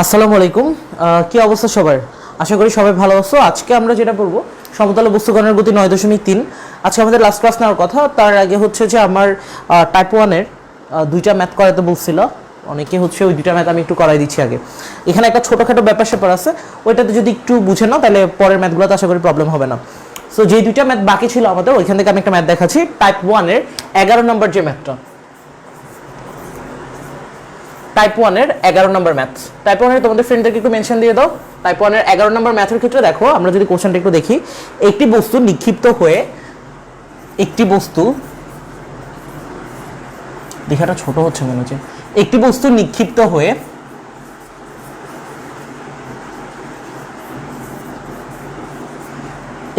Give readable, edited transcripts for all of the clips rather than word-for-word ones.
আসসালামু আলাইকুম। কি অবস্থা সবার? আশা করি সবাই ভালো আছো। আজকে আমরা যেটা পড়বো সমতল বস্তুকণের গতি 9.3। আজকে আমাদের লাস্ট ক্লাস নেওয়ার কথা। তার আগে হচ্ছে যে আমার টাইপ 1-এর দুইটা ম্যাথ করাতে বলছিল। অনেকে হচ্ছে ওই দুইটা ম্যাথ আমি একটু করাই দিচ্ছি আগে। এখানে একটা ছোটোখাটো ব্যাপার স্যাপার আছে, ওইটাতে যদি একটু বুঝে নাও তাহলে পরের ম্যাথগুলোতে আশা করি প্রবলেম হবে না। সো যেই দুইটা ম্যাথ বাকি ছিল আমাদের, ওইখান থেকে আমি একটা ম্যাথ দেখাচ্ছি। টাইপ 1-এর 11 নম্বর যে ম্যাথটা, টাইপ 1-এর 11 নম্বর ম্যাথ। টাইপ 1-এর তোমাদের ফ্রেন্ডদেরকে একটু মেনশন দিয়ে দাও। টাইপ 1-এর 11 নম্বর ম্যাথের ক্ষেত্রে দেখো, আমরা যদি কোশ্চেনটা একটু দেখি, একটি বস্তু নিক্ষিপ্ত হয়ে, একটি বস্তু, লেখাটা ছোট হচ্ছে মনে হচ্ছে, একটি বস্তু নিক্ষিপ্ত হয়ে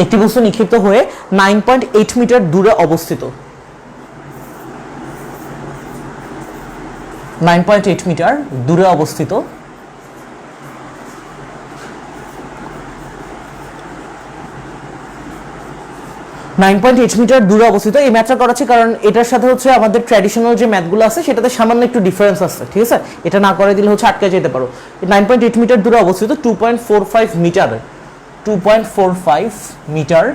একটি বস্তু নিক্ষিপ্ত হয়ে 9.8 মিটার দূরে অবস্থিত। 9.8 মিটার দূরে অবস্থিত মিটার দূরে অবস্থিত। এই ম্যাথটা করাচ্ছি কারণ এটার সাথে হচ্ছে আমাদের ট্র্যাডিশনাল যে ম্যাথগুলো আছে সেটাতে সামান্য একটু ডিফারেন্স আছে, ঠিক আছে? এটা না করে দিলে হচ্ছে আটকে যেতে পারো। 9.8 মিটার দূরে অবস্থিত, 2.45 মিটার, 2.45 মিটার,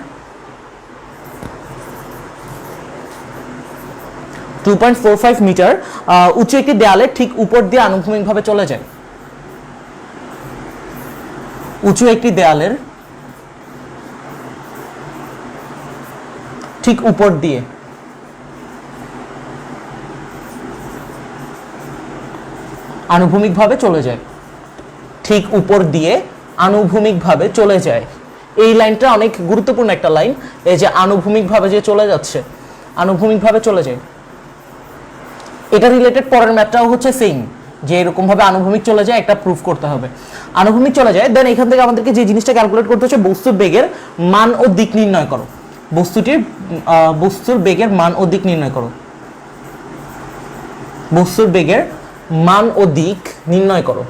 2.45 মিটার উঁচু একটি দেয়ালের ঠিক উপর দিয়ে আনুভূমিকভাবে চলে যায়। উঁচু একটি দেয়ালের ঠিক উপর দিয়ে আনুভূমিকভাবে চলে যায়, ঠিক উপর দিয়ে আনুভূমিকভাবে চলে যায়। এই লাইনটা অনেক গুরুত্বপূর্ণ একটা লাইন, এই যে আনুভূমিকভাবে যে চলে যাচ্ছে, আনুভূমিকভাবে চলে যায়। এটা রিলেটেড পরের ম্যাথটাও হচ্ছে সেম, যে এরকম ভাবে আনুভূমিক চলে যায়, একটা প্রুফ করতে হবে। আনুভূমিক চলে যায়, দেন এখান থেকে আমাদেরকে যে জিনিসটা ক্যালকুলেট করতে হচ্ছে, বস্তুর বেগের মান ও দিক নির্ণয় করো। বস্তুর বেগের মান ও দিক নির্ণয় করো। বস্তুর বেগের মান ও দিক নির্ণয় করো।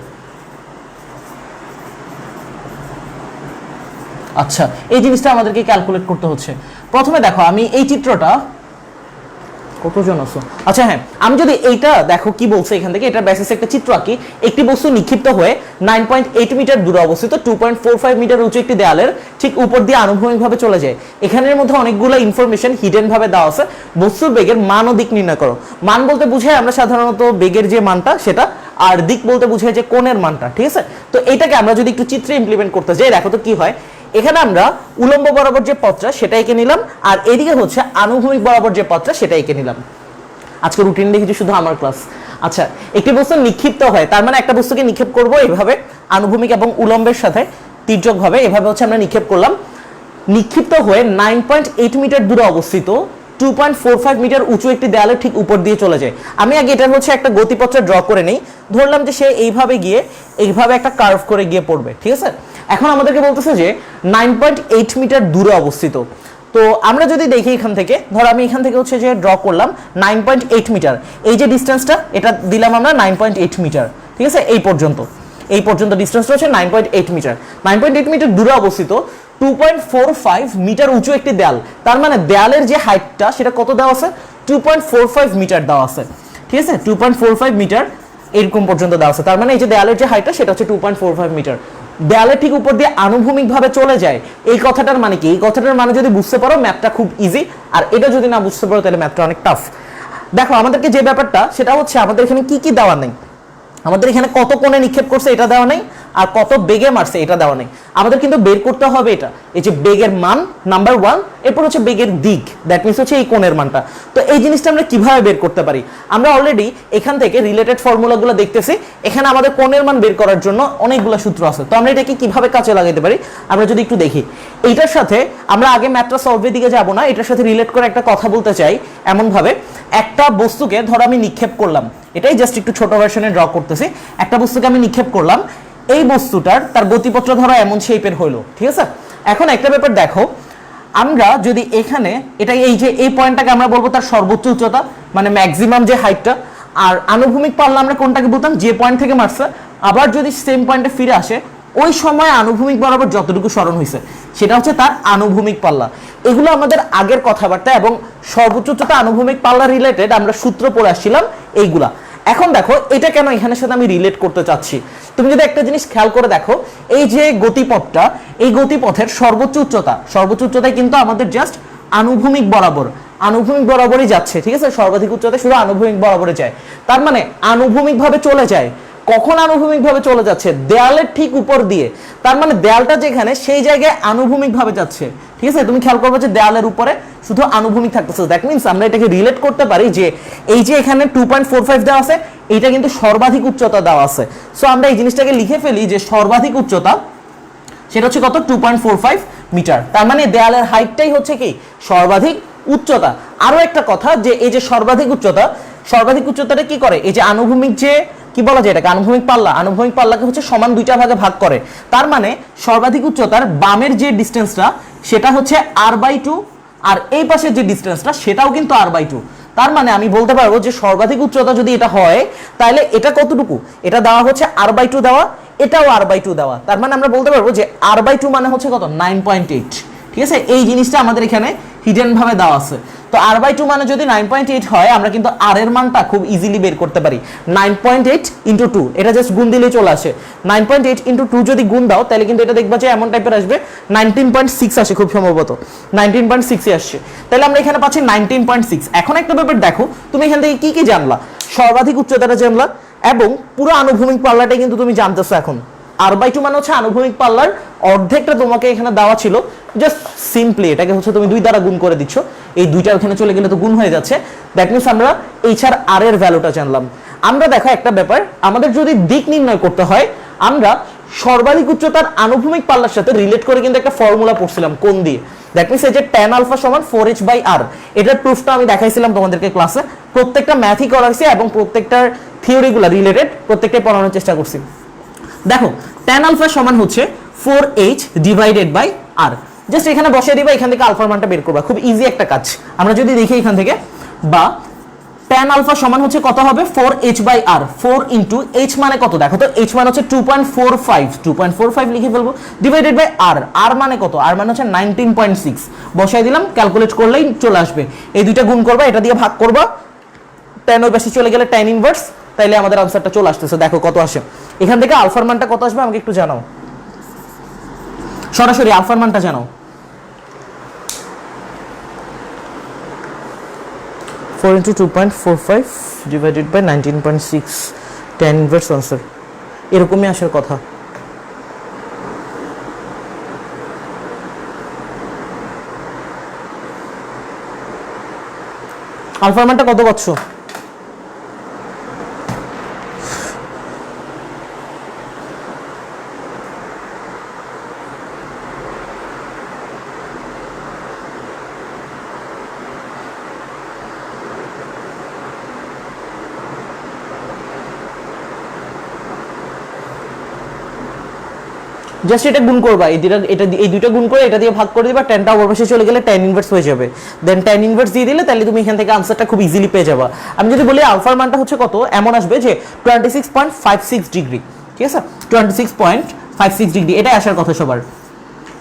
আচ্ছা, এই জিনিসটা আমাদেরকে ক্যালকুলেট করতে হচ্ছে। প্রথমে দেখো, আমি এই চিত্রটা, কতজন আছো? আচ্ছা হ্যাঁ, আমি যদি এইটা দেখো কি বলছে এখান থেকে, এটার বেসিসে একটা চিত্র আঁকি। একটি বস্তু নিক্ষিপ্ত হয়ে 9.8 মিটার দূরে অবস্থিত, 2.45 মিটার উঁচু একটি দেয়ালের ঠিক উপর দিয়ে আনুভূমিকভাবে চলে যায়। এখানের মধ্যে অনেকগুলো ইনফরমেশন হিডেন ভাবে দেওয়া আছে। বস্তুর বেগের মান ও দিক নির্ণয় করো। মান বলতে বুঝায় আমরা সাধারণত বেগের যে মানটা সেটা, আর দিক বলতে বুঝায় যে কোণের মানটা, ঠিক আছে? তো এটাকে আমরা যদি একটু চিত্রে ইমপ্লিমেন্ট করতে যাই, দেখো তো কি হয়। এখানে আমরা উলম্ব বরাবর যে পথটা সেটা এঁকে নিলাম, আর এদিকে হচ্ছে আনুভূমিক বরাবর যে পথটা সেটা এঁকে নিলাম। আজকে রুটিন দেখেছি শুধু আমার ক্লাস। আচ্ছা, একটি বস্তু নিক্ষিপ্ত হয়, তার মানে একটা বস্তুকে নিক্ষেপ করব এইভাবে আনুভূমিক এবং উলম্বের সাথে তির্যক ভাবে, এভাবে হচ্ছে আমরা নিক্ষেপ করলাম। নিক্ষিপ্ত হয়ে 9.8 মিটার দূরে অবস্থিত, 2.45 মিটার উঁচু একটি দেয়ালের ঠিক উপর দিয়ে চলে যায়। আমি আগে এটা হচ্ছে একটা গতিপথটা ড্র করে নেই। ধরলাম যে সে এইভাবে গিয়ে এইভাবে একটা কার্ভ করে গিয়ে পড়বে, ঠিক আছে? এখন আমাদেরকে বলতেছে যে 9.8 মিটার দূরে অবস্থিত। তো আমরা যদি দেখি এখান থেকে, ধর আমি এখান থেকে হচ্ছে যে ড্র করলাম 9.8 মিটার, এই যে ডিস্টেন্সটা এটা দিলাম আমরা 9.8 মিটার, ঠিক আছে? এই পর্যন্ত ডিস্টেন্সটা হচ্ছে 9.8 মিটার। 9.8 মিটার দূরে অবস্থিত, 2.45 মিটার উঁচু একটি দেয়াল, তার মানে দেয়ালের যে হাইটটা সেটা কত দেওয়া আছে? 2.45 মিটার দেওয়া আছে, ঠিক আছে? 2.45 মিটার এরকম পর্যন্ত দেওয়া আছে। তার মানে এই যে দেয়ালের যে হাইটটা সেটা হচ্ছে 2.45 মিটার। দেয়ালের ঠিক উপর দিয়ে আনুভূমিকভাবে চলে যায়, এই কথাটার মানে কি? এই কথাটার মানে যদি বুঝতে পারো ম্যাথটা খুব ইজি, আর এটা যদি না বুঝতে পারো তাহলে ম্যাথটা অনেক টাফ। দেখো আমাদেরকে যে ব্যাপারটা সেটা হচ্ছে, আমাদের এখানে কি কি দেওয়া নেই। আমাদের এখানে কত কোণে নিক্ষেপ করছে এটা দেওয়া নেই, আর কত বেগে মারছে এটা দেওয়া নেই। আমাদের কিন্তু বের করতে হবে এটা, এই যে বেগের মান নাম্বার 1, এরপর হচ্ছে বেগের দিক, দ্যাট মিনস হচ্ছে এই কোণের মানটা। তো এই জিনিসটা আমরা কিভাবে বের করতে পারি? আমরা অলরেডি এখান থেকে রিলেটেড ফর্মুলাগুলো দেখতেছি। এখানে আমাদের কোণের মান বের করার জন্য অনেকগুলো সূত্র আছে। তো আমরা এটাকে কিভাবে কাজে লাগাতে পারি আমরা যদি একটু দেখি। এইটার সাথে আমরা আগে ম্যাথটা সলভের দিকে যাব না, এটার সাথে রিলেট করে একটা কথা বলতে চাই। এমন ভাবে, একটা বস্তুকে ধর আমি নিক্ষেপ করলাম, এটাই জাস্ট একটু ছোট ভার্সনে ড্র করতেছি। একটা বস্তুকে আমি নিক্ষেপ করলাম, এই বস্তুটার তার গতিপথটা ধরো এমন শেপের হলো, ঠিক আছে? এখন একটা ব্যাপার দেখো, আমরা যদি এখানে এটা, এই যে এই পয়েন্টটাকে আমরা বলবো তার সর্বোচ্চ উচ্চতা, মানে ম্যাক্সিমাম যে হাইটটা, আর আনুভূমিক পাল্লা আমরা কোনটাকে বলতাম? যে পয়েন্ট থেকে মারছে আবার যদি সেম পয়েন্টে ফিরে আসে, ওই সময় আনুভূমিক বরাবর যতটুকু সরণ হয়েছে সেটা হচ্ছে তার আনুভূমিক পাল্লা। এগুলো আমাদের আগের কথাবার্তা, এবং সর্বোচ্চ উচ্চতা আনুভূমিক পাল্লা রিলেটেড আমরা সূত্র পড়ে আসছিলাম এইগুলা। এখন দেখো এটা কেন এখানের সাথে আমি রিলেট করতে চাচ্ছি, তুমি যদি একটা জিনিস খেয়াল করে দেখো, এই যে গতিপথটা, এই গতিপথের সর্বোচ্চ উচ্চতায় কিন্তু আমাদের জাস্ট আনুভূমিক বরাবরই যাচ্ছে, ঠিক আছে? সর্বাধিক উচ্চতায় শুধু আনুভূমিক বরাবরে যায়, তার মানে আনুভূমিক ভাবে চলে যায়। কখন আনুভূমিক ভাবে চলে যাচ্ছে? দেয়ালের ঠিক উপর দিয়ে, তার মানে দেয়ালটা যেখানে সেই জায়গায় আনুভূমিক ভাবে যাচ্ছে, ঠিক আছে? তুমি খেয়াল করবে যে দেয়ালের উপরে শুধু আনুভূমিক থাকতেছে। দ্যাট মিন্স আমরা এটাকে রিলেট করতে পারি যে এই যে এখানে 2.45 দেওয়া আছে, এটা কিন্তু সর্বাধিক উচ্চতা দেওয়া আছে। সো আমরা এই জিনিসটাকে লিখে ফেলি যে সর্বাধিক উচ্চতা সেটা হচ্ছে কত? 2.45 মিটার। তার মানে দেয়ালের হাইটটাই হচ্ছে কি সর্বাধিক উচ্চতা। আরো একটা কথা, যে এই যে সর্বাধিক উচ্চতাটা কি করে? এই যে আনুভূমিক, যে কি বলা যায় এটাকে, আনুভূমিক পাল্লাকে হচ্ছে সমান দুইটা ভাগে ভাগ করে। তার মানে সর্বাধিক উচ্চতার বামের যে ডিস্টেন্সটা সেটা হচ্ছে r/2, আর এই পাশের যে ডিস্টেন্সটা সেটাও কিন্তু r/2। তার মানে আমি বলতে পারবো যে সর্বাধিক উচ্চতা যদি এটা হয়, তাহলে এটা কতটুকু? এটা দেওয়া হচ্ছে r/2 দেওয়া, এটাও r/2 দেওয়া। তার মানে আমরা বলতে পারবো যে r/2 মানে হচ্ছে কত? 9.8। ঠিক আছে, এই জিনিসটা আমাদের এখানে হিডেন ভাবে দেওয়া আছে। তো r/2 মানে যদি 9.8 হয়, আমরা কিন্তু r এর মানটা খুব ইজিলি বের করতে পারি। 9.8 × 2, এটা জাস্ট গুণ দিলেই চলে আসে। 9.8 × 2 যদি গুণ দাও, তাহলে কিন্তু এটা দেখবা যে এমন টাইপের আসবে, 19.6 আসে খুব সম্ভবত, 19.6 এ আসছে। তাহলে আমরা এখানে পাচ্ছি 19.6। এখন একটা ব্যাপার দেখো, তুমি এখান থেকে কি জানলা? সর্বাধিক উচ্চতাটা জানলা, এবং পুরো আনুভূমিক পাল্লাটাই কিন্তু তুমি জানতেছো। এখন r/2 মানে হচ্ছে আনুভূমিক পাল্লার অর্ধেকটা তোমাকে এখানে দেওয়া ছিল, জাস্ট সিম্পলি এটাকে হচ্ছে তুমি 2 দ্বারা গুণ করে দিচ্ছ। এই 2টা ওখানে চলে গেলে তো গুণ হয়ে যাচ্ছে। দ্যাট মিন্স আমরা h আর r এর ভ্যালুটা জানলাম। আমরা দেখো একটা ব্যাপার, আমাদের যদি দিক নির্ণয় করতে হয়, আমরা সর্বাধিক উচ্চতার আনুভূমিক পাল্লার সাথে রিলেট করে কিন্তু একটা ফর্মুলা পড়ছিলাম কোণ দিয়ে। দ্যাট মিন্স এই যে tan আলফা সমান 4h/r, এটার প্রুফটা আমি দেখাইছিলাম তোমাদেরকে ক্লাসে। প্রত্যেকটা ম্যাথই করা হয়েছে এবং প্রত্যেকটার থিওরিগুলো রিলেটেড, প্রত্যেকটাই পড়ানোর চেষ্টা করছি। দেখো tan আলফা সমান হচ্ছে 4h/r, জাস্ট এখানে বসিয়ে দিবা, এখান থেকে আলফার মানটা বের করবা। খুব ইজি একটা কাজ। আমরা যদি দেখি এখান থেকে, বা tan আলফা সমান হচ্ছে কত হবে? 4h/r, 4 × h মানে কত? দেখো তো h মানে হচ্ছে 2.45 লিখে ফেলবো, ডিভাইডেড বাই r, r মানে কত? r মানে হচ্ছে 19.6। বসাই দিলাম, ক্যালকুলেট করলেই চলে আসবে। এই দুইটা গুণ করবা, এটা দিয়ে ভাগ করবা, tan ওই পাশে চলে গেলে tan ইনভার্স, তাইলে আমাদের আনসারটা চলে আসতেছে। দেখো কত আসে এখান থেকে। আলফার মানটা কত আসবে আমাকে একটু জানাও, সরাসরি আলফার মানটা জানাও। 4 × 2.45 divided by 19.6, tan inverse answer এরকমই আসার কথা। আলফার মানটা কত পাচ্ছো? জাস্ট এটা গুণ করবা, এই দুইটা গুণ করে এটা দিয়ে ভাগ করে দিবা, ট্যানটা ওপর পাশে চলে গেলে tan ইনভার্স হয়ে যাবে। দেন tan ইনভার্স দিয়ে দিলে তাহলে তুমি এখান থেকে আনসারটা খুব ইজিলি পেয়ে যাবা। আমি যদি বলি আলফার মানটা হচ্ছে কত, এমন আসবে যে 26.56 ডিগ্রি। ঠিক আছে, 26.56 ডিগ্রি, এটাই আসার কথা সবার।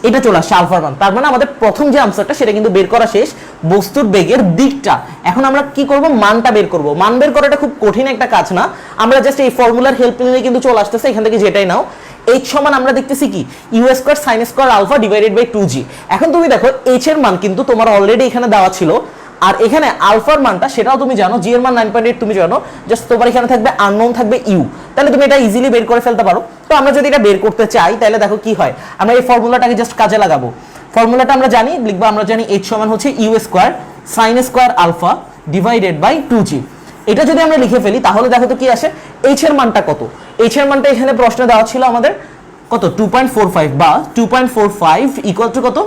এটা চলে আসছে আলফার মান। তার মানে আমাদের প্রথম যে আনসারটা সেটা কিন্তু বের করা শেষ, বস্তুর বেগের দিকটা। এখন আমরা কি করব? মানটা বের করব। মান বের করাটা খুব কঠিন একটা কাজ না, আমরা জাস্ট এই ফর্মুলার হেল্প নিয়ে কিন্তু চলে আসতেছে। এখান থেকে যেটাই নাও, h সমান আমরা দেখতেছি কি u² sin² alpha divided by 2g। এখন তুমি দেখো h এর মান কিন্তু তোমার অলরেডি এখানে দেওয়া ছিল, আর এখানে আলফার মানটা সেটাও তুমি জানো, জি এর মান 9.8 তুমি জানো, জাস্ট তোমার এখানে থাকবে আননোন, থাকবে ইউ, তাহলে তুমি এটা ইজিলি বের করে ফেলতে পারো। তো আমরা যদি এটা বের করতে চাই তাহলে দেখো কি হয়, আমরা এই ফর্মুলাটাকে জাস্ট কাজে লাগাবো। ফর্মুলাটা আমরা জানি, লিখবো, আমরা জানি h সমান হচ্ছে u² sin² alpha divided by 2g। এটা যদি আমরা লিখে ফেলি তাহলে দেখো তো কি আসে, h এর মানটা কত? h এর মানটা এখানে প্রশ্নে দেওয়া ছিল আমাদের কত? 2.45, বা 2.45 ইকুয়াল টু কত?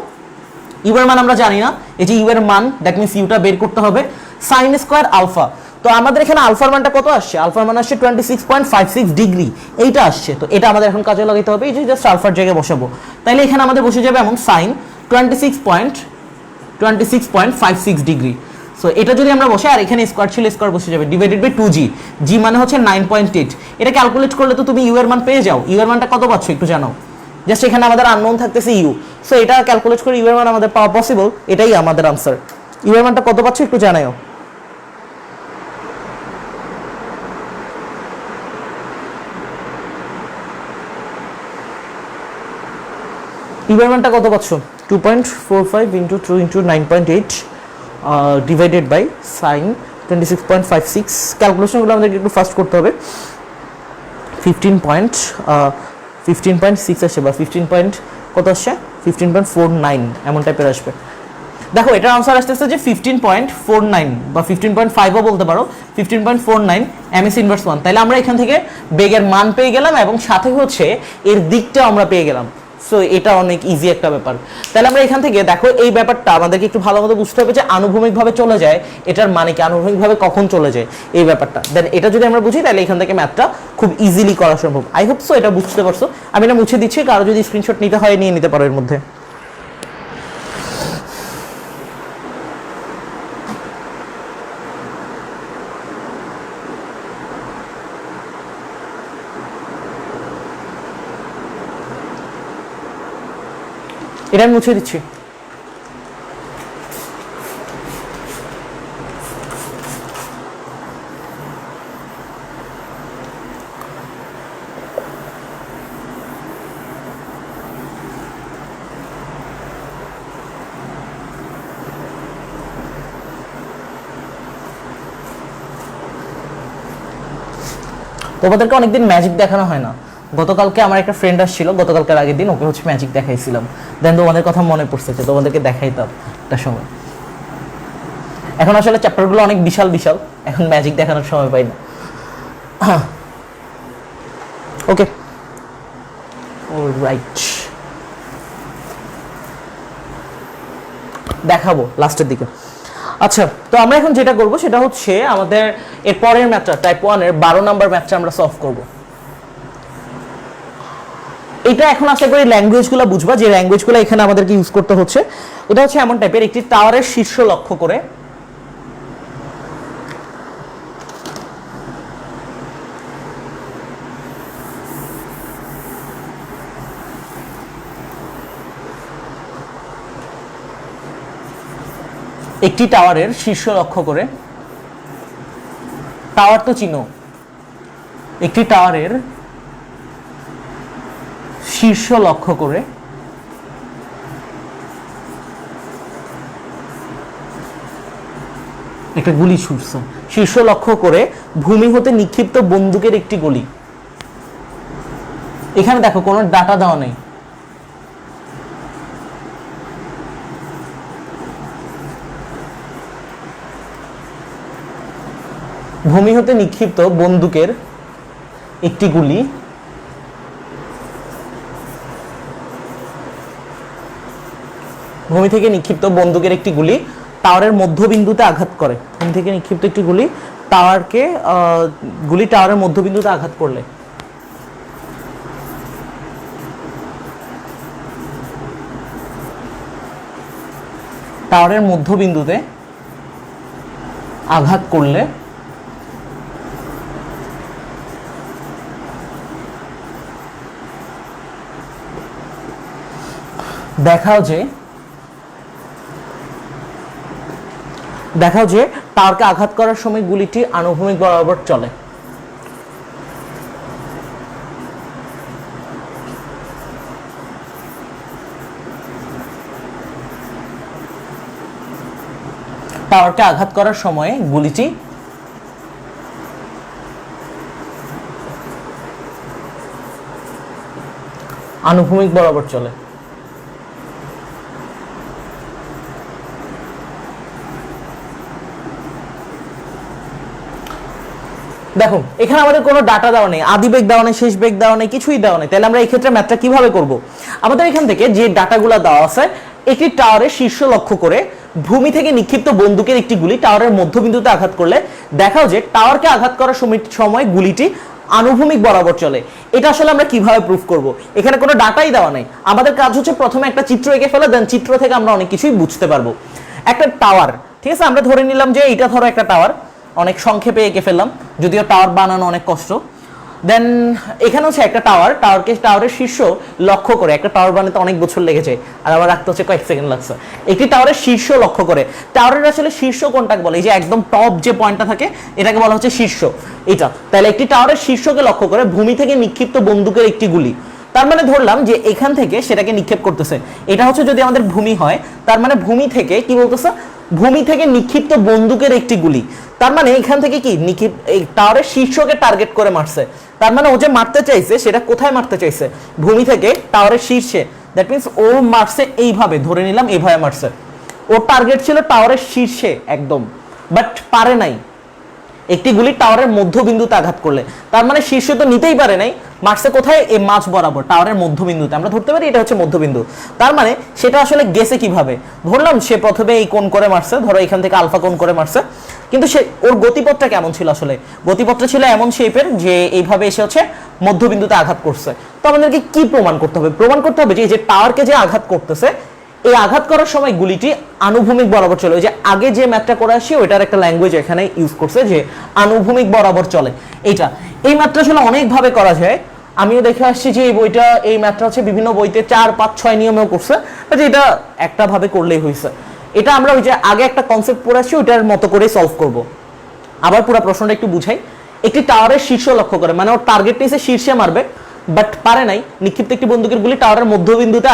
ইউ এর মান আমরা জানি না, এই যে ইউ এর মান, দ্যাট মিন্স ইউটা বের করতে হবে, sin² আলফা। তো আমাদের এখানে আলফার মানটা কত আসছে? আলফার মান আসছে 26.56 ডিগ্রি, এইটা আসছে। তো এটা আমাদের এখন কাজে লাগাইতে হবে, এই যে জাস্ট আলফার জায়গায় বসাবো। তাইলে এখানে আমাদের বসে যাবে এমন sin 26.56 ডিগ্রি। সো এটা যদি আমরা বসে, আর এখানে স্কয়ার ছিল, স্কয়ার বসে যাবে, ডিভাইডেড বাই 2g, g মানে হচ্ছে 9.8। এটা ক্যালকুলেট করলে তো তুমি ইউ এর মান পেয়ে যাও। ইউ এর মানটা কত পাচ্ছ একটু জানাও, জাস্ট এখানে আমাদের আননোন থাকতেছে ইউ। সো এটা ক্যালকুলেট করে ইউ এর মান আমাদের পাওয়া পসিবল, এটাই আমাদের আনসার। ইউ এর মানটা কত পাচ্ছ একটু জানাও। পিবার মানটা কত পাচ্ছ 2.45 into 2 into 9.8 divided by sine 26.56। ক্যালকুলেশনগুলো আমাদেরকে একটু ফাস্ট করতে হবে। 15.6 আসে বা 15 পয়েন্ট কত আসছে 15.49 এমন টাইপের আসবে। দেখো এটার আনসার আসতেছে যে 15.49 বা 15.5ও বলতে পারো, 15.49 এমএস ইনভার্স 1। তাহলে আমরা এখান থেকে বেগের মান পেয়ে গেলাম এবং সাথে হচ্ছে এর দিকটা আমরা পেয়ে গেলাম। সো এটা অনেক ইজি একটা ব্যাপার। তাহলে আমরা এখান থেকে দেখো এই ব্যাপারটা আমাদেরকে একটু ভালো মতো বুঝতে হবে যে আনুভূমিকভাবে চলে যায় এটার মানে কি, আনুভূমিকভাবে কখন চলে যায় এই ব্যাপারটা। দেন এটা যদি আমরা বুঝি তাহলে এখান থেকে ম্যাথটা খুব ইজিলি করা সম্ভব। আই হোপ সো এটা বুঝতে পারছো। আমি এটা মুছে দিচ্ছি, কারো যদি স্ক্রিনশট নিতে হয় নিয়ে নিতে পারো এর মধ্যে। এটা আমি মুছে দিচ্ছি। তোমাদেরকে অনেকদিন ম্যাজিক দেখানো হয় না। গতকালকে আমার একটা ফ্রেন্ড আসছিল, গতকালকের আগের দিন ওকে হচ্ছে ম্যাজিক দেখাইছিলাম। দেন তোমাদের কথা মনে পড়ছে যে তোমাদেরকে দেখাইতাম একটা সময়। এখন আসলে চ্যাপ্টারগুলো অনেক বিশাল বিশাল, এখন ম্যাজিক দেখানোর সময় পাই না। ওকে অলরাইট, দেখাবো লাস্টের দিকে। আচ্ছা, তো আমরা এখন যেটা করব সেটা হচ্ছে আমাদের এর পরের ম্যাথটা টাইপ 1 এর 12 নাম্বার ম্যাথটা আমরা সলভ করব। এটা এখন আশা করি ল্যাঙ্গুয়েজগুলো বুঝবা, যে ল্যাঙ্গুয়েজগুলো এখানে আমাদেরকে ইউজ করতে হচ্ছে। এটা হচ্ছে এমন টাইপের, একটি টাওয়ারের শীর্ষ লক্ষ্য করে একটি টাওয়ারের শীর্ষ লক্ষ্য করে, টাওয়ার তো চিনো, একটি টাওয়ারের শীর্ষ লক্ষ্য করে একটা গুলি ছুটছে, শীর্ষ লক্ষ্য করে ভূমি হতে নিক্ষিপ্ত বন্দুকের একটি গুলি। এখানে দেখো কোনো ডাটা দেওয়া নেই, ভূমি হতে নিক্ষিপ্ত বন্দুকের একটি গুলি ভূমি থেকে নিক্ষিপ্ত বন্দুকের একটি গুলি টাওয়ারের মধ্যবিন্দুতে আঘাত করে। ভূমি থেকে নিক্ষিপ্ত একটি গুলি টাওয়ারের মধ্যবিন্দুতে আঘাত করলে টাওয়ারের মধ্যবিন্দুতে আঘাত করলে দেখাও যে টাওয়ারকে আঘাত করার সময় গুলিটি আনুভূমিক বরাবর চলে। টাওয়ারকে আঘাত করার সময় গুলিটি আনুভূমিক বরাবর চলে। দেখো এখানে আমাদের কোনো ডাটা দেওয়া নেই, আদি বেগ দেওয়া নেই, শেষ বেগ দেওয়া নেই, কিছুই দেওয়া নেই। তাহলে আমরা এই ক্ষেত্রে ম্যাথটা কিভাবে করব? আমাদের এখান থেকে যে ডাটাগুলো দেওয়া আছে, একটি টাওয়ারের শীর্ষ লক্ষ্য করে ভূমি থেকে নিক্ষিপ্ত বন্দুকের একটি গুলি টাওয়ারের মধ্যবিন্দুতে আঘাত করলে দেখাও যে টাওয়ারকে আঘাত করার সময় গুলিটি আনুভূমিক বরাবর চলে। এটা আসলে আমরা কিভাবে প্রুফ করব? এখানে কোনো ডাটাই দেওয়া নেই। আমাদের কাজ হচ্ছে প্রথমে একটা চিত্র এঁকে ফেলা, দেন চিত্র থেকে আমরা অনেক কিছুই বুঝতে পারবো। একটা টাওয়ার, ঠিক আছে, আমরা ধরে নিলাম যে এইটা ধরো একটা টাওয়ার, অনেক সংক্ষেপে এঁকে ফেললাম, যদিও টাওয়ার বানানো অনেক কষ্ট। দেন এখানে হচ্ছে একটা টাওয়ারের শীর্ষ লক্ষ্য করে, একটা টাওয়ার বানাতে অনেক বছর লেগেছে আর আমার রাখতে হচ্ছে কয়েক সেকেন্ড লাগছে। একটি টাওয়ারের শীর্ষ লক্ষ্য করে, টাওয়ারের আসলে শীর্ষ কোনটাকে বলে? এই যে একদম টপ যে পয়েন্টটা থাকে এটাকে বলা হচ্ছে শীর্ষ, এটা। তাহলে একটি টাওয়ারের শীর্ষকে লক্ষ্য করে ভূমি থেকে নিক্ষিপ্ত বন্দুকের একটি গুলি, তার মানে ধরলাম যে এখান থেকে সেটাকে নিক্ষেপ করতেছে, এটা হচ্ছে যদি আমাদের ভূমি হয়, তার মানে ভূমি থেকে কি বলতেছে, ভূমি থেকে নিক্ষিপ্ত বন্দুকের একটি গুলি। তার মানে এখান থেকে কি নিক্ষিপ্ত এই টাওয়ারের শীর্ষকে টার্গেট করে মারছে। তার মানে ও যে মারতে চাইছে সেটা কোথায় মারতে চাইছে, ভূমি থেকে টাওয়ারের শীর্ষে। দ্যাট মিনস ও মারছে এইভাবে, ধরে নিলাম এইভাবে মারছে, ওর টার্গেট ছিল টাওয়ারের শীর্ষে একদম, বাট পারে নাই, একটি গুলি টাওয়ারের মধ্যবিন্দুতে আঘাত করলে। তার মানে শীর্ষে তো নিতেই পারে নাই, মারছে কোথায়, এই মাঝ বরাবর টাওয়ারের মধ্যবিন্দুতে। আমরা ধরতে পারি এটা হচ্ছে মধ্যবিন্দু। তার মানে সেটা আসলে গেছে কিভাবে, ধরলাম সে প্রথমে এই কোণ করে মারছে, ধরো এখান থেকে আলফা কোণ করে মারছে, কিন্তু সে ওর গতিপথটা কেমন ছিল, আসলে গতিপথটা ছিল এমন শেপের যে এইভাবে এসে হচ্ছে মধ্যবিন্দুতে আঘাত করছে। তো আমাদেরকে কি প্রমাণ করতে হবে, প্রমাণ করতে হবে যে টাওয়ারকে যে আঘাত করতেছে, এই আঘাত করার সময় গুলিটি আনুভূমিক বরাবর চলে। ওই যে আগে যে ম্যাথটা করে আসি ওইটার একটা ল্যাঙ্গুয়েজ এখানে ইউজ করছে যে আনুভূমিক বরাবর চলে। এইটা এই ম্যাথটা আসলে অনেকভাবে করা যায়, আমিও দেখে আসছি যে এই বইটা, এই ম্যাথটা হচ্ছে বিভিন্ন বইতে 4, 5, 6 নিয়মেও করছে, বাট এটা একটা ভাবে করলেই হয়েছে। এটা আমরা ওই যে আগে একটা কনসেপ্ট পড়ে আসছি ওইটার মতো করে সলভ করব। আবার পুরো প্রশ্নটা একটু বুঝাই। একটি টাওয়ারের শীর্ষ লক্ষ্য করে, মানে ওর টার্গেট নিয়েছে শীর্ষে মারবে, বাট পারে নাই, নিক্ষিপ্ত একটি বন্দুকের গুলি টাওয়ারের মধ্যবিন্দুতে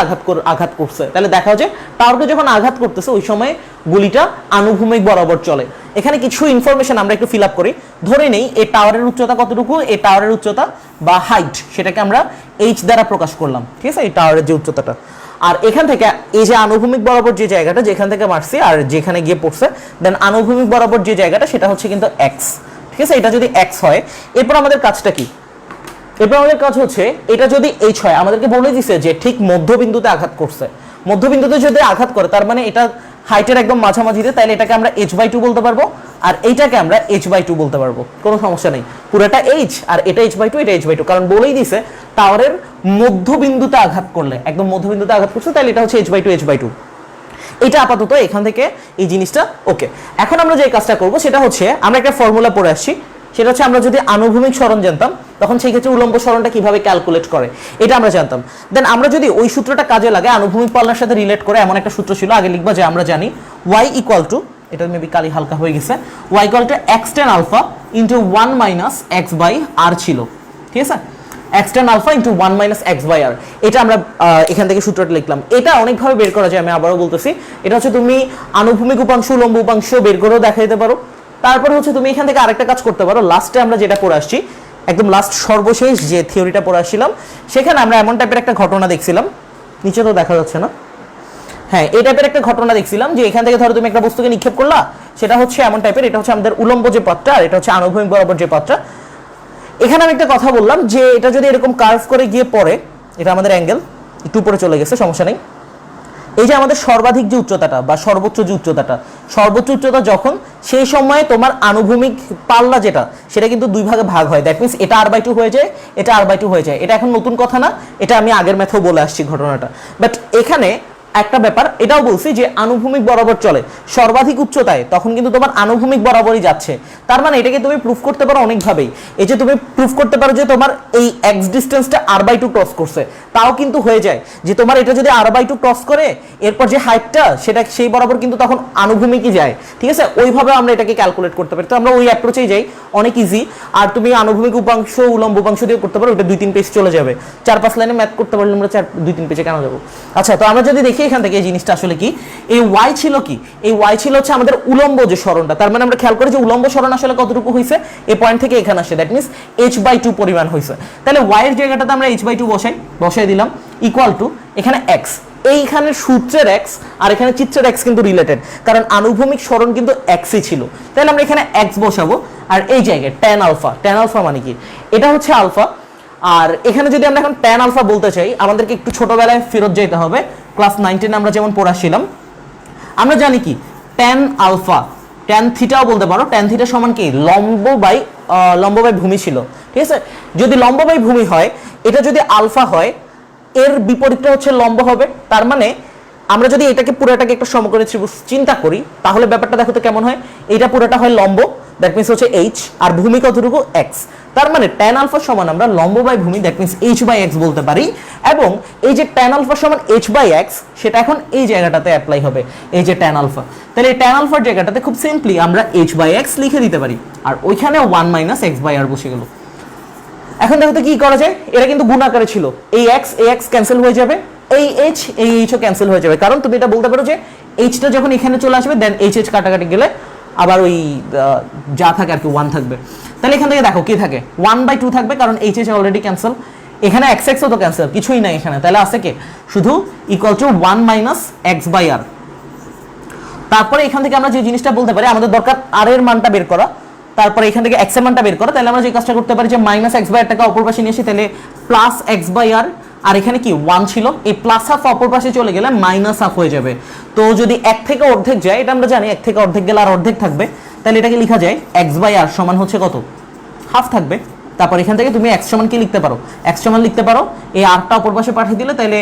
আঘাত করছে। তাহলে দেখা যায় টাওয়ারকে যখন আঘাত করতেছে ওই সময় গুলিটা আনুভূমিক বরাবর চলে। এখানে কিছু ইনফরমেশন আমরা একটু ফিল আপ করি। ধরে নেই এই টাওয়ারের উচ্চতা কতটুকু, এই টাওয়ারের উচ্চতা বা হাইট সেটাকে আমরা এইচ দ্বারা প্রকাশ করলাম, ঠিক আছে, এই টাওয়ারের যে উচ্চতাটা। আর এখান থেকে এই যে আনুভূমিক বরাবর যে জায়গাটা, যেখান থেকে মারছি আর যেখানে গিয়ে পড়ছে, দেন আনুভূমিক বরাবর যে জায়গাটা সেটা হচ্ছে কিন্তু এক্স, ঠিক আছে। এটা যদি এক্স হয়, এরপর আমাদের কাজটা কি, এরপর আমাদের কাজ হচ্ছে এটা যদি এইচ হয়, আমাদেরকে বলে দিছে যে ঠিক মধ্যবিন্দুতে আঘাত করছে। মধ্যবিন্দুতে যদি আঘাত করে তার মানে এটা হাইটের একদম মাঝামাঝিতে, তাইলে এটাকে আমরা h/2 বলতে পারবো, আর এইটাকে আমরা h/2 বলতে পারবো, কোনো সমস্যা নেই। পুরোটা h আর এটা h/2, এটা h/2, কারণ বলেই দিছে টাওয়ারের মধ্যবিন্দুতে আঘাত করলে, একদম মধ্যবিন্দুতে আঘাত করছে, তাহলে এটা হচ্ছে h/2। এটা আপাতত এখান থেকে এই জিনিসটা ওকে। এখন আমরা যে কাজটা করব সেটা হচ্ছে আমরা একটা ফর্মুলা পড়ে আসছি, সেটা হচ্ছে আমরা যদি আনুভূমিক সরণ জানতাম তখন সেই ক্ষেত্রে উলম্ব সরণটা কিভাবে ক্যালকুলেট করে এটা আমরা জানতাম। দেন আমরা যদি ওই সূত্রটা কাজে লাগে আনুভূমিক পালনার সাথে রিলেট করে, এমন একটা সূত্র ছিল, আগে লিখবা যে আমরা জানি y = এটা মেবি কালি হালকা হয়ে গেছে, y = x tan alpha into 1 - x/r ছিল, ঠিক আছে, x tan alpha into 1 - x/r। এটা আমরা এখান থেকে সূত্রটা লিখলাম। এটা অনেকভাবে বের করা যায়, আমি আবারও বলতেছি, এটা হচ্ছে তুমি আনুভূমিক উপাংশ উলম্ব উপাংশ বের করেও দেখাইতে পারো। তারপরে হচ্ছে তুমি এখান থেকে আরেকটা কাজ করতে পারো, লাস্টে আমরা যেটা পড়ে আসছি, একদম লাস্ট সর্বশেষ যে থিওরিটা পড়ে আসছিলাম, সেখানে আমরা এমন টাইপের একটা ঘটনা দেখছিলাম, নিচে তো দেখা যাচ্ছে না, হ্যাঁ এই টাইপের একটা ঘটনা দেখছিলাম যে এখান থেকে ধরো তুমি একটা বস্তুকে নিক্ষেপ করলা, সেটা হচ্ছে এমন টাইপের, এটা হচ্ছে আমাদের উলম্ব যে পথটা আর এটা হচ্ছে আনুভূমিক বরাবর যে পথটা। এখানে আমি একটা কথা বললাম যে এটা যদি এরকম কার্ভ করে গিয়ে পড়ে, এটা আমাদের অ্যাঙ্গেল একটু উপরে চলে গেছে, সমস্যা নেই। এই যে আমাদের সর্বাধিক যে উচ্চতাটা বা সর্বোচ্চ যে উচ্চতাটা, সর্বোচ্চ উচ্চতা যখন, সেই সময়ে তোমার আনুভূমিক পাল্লা যেটা, সেটা কিন্তু দুই ভাগে ভাগ হয়। দ্যাট মিনস এটা r/2 হয়ে যায়, এটা r/2 হয়ে যায়। এটা এখন নতুন কথা না, এটা আমি আগের ম্যাথেও বলে আসছি ঘটনাটা। বাট এখানে একটা ব্যাপার এটাও বলছি যে আনুভূমিক বরাবর চলে, সর্বাধিক উচ্চতায় তখন কিন্তু তোমার আনুভূমিক বরাবরই যাচ্ছে। তার মানে এটাকে তুমি প্রুফ করতে পারো অনেকভাবেই। এই যে তুমি প্রুফ করতে পারো যে তোমার এই x ডিসটেন্সটা r/2 ক্রস করছে, তাও কিন্তু হয়ে যায় যে তোমার এটা যদি r/2 ক্রস করে এরপর যে হাইটটা সেটা সেই বরাবর কিন্তু তখন আনুভূমিকই যায়, ঠিক আছে। ওইভাবে আমরা এটাকে ক্যালকুলেট করতে পারি। তো আমরা ওই অ্যাপ্রোচেই যাই, অনেক ইজি। আর তুমি আনুভূমিক উপাংশ উলম্ব উপাংশ দিয়ে করতে পারো, ওটা 2-3 পেজ চলে যাবে। 4-5 লাইনে ম্যাথ করতে পারলে আমরা 2-3 পেজে কেন যাবো। আচ্ছা, তো আমরা যদি দেখি এখান থেকে এই জিনিসটা আসলে কি, এই y ছিল কি, এই y ছিল হচ্ছে আমাদের উলম্ব যে সরণটা। তার মানে আমরা খেয়াল করি যে উলম্ব সরণ আসলে কতটুকু হয়েছে, এই পয়েন্ট থেকে এখানে আসে, দ্যাট মিনস h/2 পরিমাণ হয়েছে। তাহলে y এর জায়গাটাতে আমরা h/2 বসাই দিলাম, ইকুয়াল টু এখানে x, এইখানে সূত্রের x আর এখানে চিত্রের x কিন্তু রিলেটেড, কারণ আনুভূমিক সরণ কিন্তু x-ই ছিল। তাহলে আমরা এখানে x বসাবো, আর এই জায়গায় tan আলফা, tan আলফা মানে কি, এটা হচ্ছে আলফা। আর এখানে যদি আমরা এখন tan আলফা বলতে চাই, আমাদেরকে একটু ছোটবেলায় ফেরত যেতে হবে, ক্লাস 9-10 আমরা যেমন পড়াছিলাম। আমরা জানি কি tan আলফা, tan থিটাও বলতে পারো, tan থিটা সমান কি লম্ব বাই ভূমি ছিল, ঠিক আছে। যদি লম্ব বাই ভূমি হয়, এটা যদি আলফা হয়, এর বিপরীতটা হচ্ছে লম্ব হবে। তার মানে আমরা যদি এটাকে পুরোটাকে একটা সমকোণী ত্রিভুজ চিন্তা করি, তাহলে ব্যাপারটা দেখো তো কেমন হয়। এটা পুরোটা হয় লম্ব, দ্যাট মিনস হচ্ছে h, আর ভূমি কতটুকু x। তার মানে tan আলফা সমান আমরা লম্ব বাই ভূমি, দ্যাট মিনস h/x বলতে পারি। এবং এই যে tan আলফা সমান h/x, সেটা এখন এই জায়গাটাতে অ্যাপ্লাই হবে, এই যে tan আলফা। তাহলে এই tan আলফার জায়গাটাতে খুব সিম্পলি আমরা h/x লিখে দিতে পারি, আর ওইখানে 1 - x/r বসে গেল। এখন দেখো তো কি করা যায়, এটা কিন্তু গুণ আকারে ছিল, এই এক্স ক্যান্সেল হয়ে যাবে, এই এইচও ক্যান্সেল হয়ে যাবে, কারণ তুমি এটা বলতে পারো যে এইচটা যখন এখানে চলে আসবে দেন এইচ কাটাকাটি গেলে আবার ওই যা থাকে আর কি 1 থাকবে। তাহলে এখান থেকে দেখো কি থাকে, 1/2 থাকবে, কারণ এইচ অলরেডি ক্যান্সেল, এখানে এক্সও তো ক্যান্সেল, কিছুই নাই এখানে, তাহলে আছে কি শুধু ইকুয়াল টু 1 - x/r। তারপরে এখান থেকে আমরা যে জিনিসটা বলতে পারি, আমাদের দরকার আর এর মানটা বের করা, তারপরে এখান থেকে x এর মানটা বের করা, তাহলে আমরা যে কাজটা করতে পারি যে -x/r টাকে অপর পাশে নিয়ে আসি, তাহলে +x/r, আর এখানে কি 1 ছিল, এই +1/2 অপর পাশে চলে গেলে -1/2 হয়ে যাবে। তো যদি 1 থেকে অর্ধেক যায়, এটা আমরা জানি 1 থেকে অর্ধেক গেলে আর অর্ধেক থাকবে, তাহলে এটাকে লেখা যায় x/r সমান হচ্ছে কত, হাফ থাকবে। তারপর এখান থেকে তুমি x সমান কি লিখতে পারো, x সমান লিখতে পারো এই rটা অপর পাশে পাঠিয়ে দিলে, তাহলে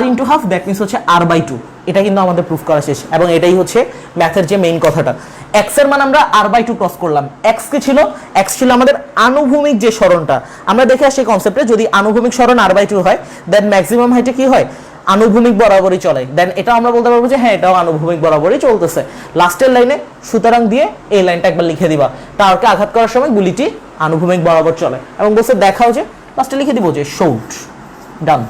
r * হাফ, দ্যাট মিন্স হচ্ছে r/2। এটা কিন্তু আমাদের প্রুফ করা শেষ, এবং এটাই হচ্ছে ম্যাথের যে মেইন কথাটা। x এর মান আমরা r/2 ক্রস করলাম, x কি ছিল, x ছিল আমাদের আনুভূমিক যে সরণটা, আমরা দেখে আসি কনসেপ্টে, যদি আনুভূমিক সরণ r/2 হয় দেন ম্যাক্সিমাম হাইটে কি হয়, আনুভূমিক বরাবরই চলে, দেন এটা আমরা বলতে পারবো যে হ্যাঁ এটাও আনুভূমিক বরাবরই চলতেছে। লাস্টের লাইনে সুতরাং দিয়ে এই লাইনটা একবার লিখে দিবা, টাওয়ারকে আঘাত করার সময় গুলিটি আনুভূমিক বরাবর চলে, এবং বলছে দেখাও যে লাস্টে লিখে দিব যে শোড, ডান।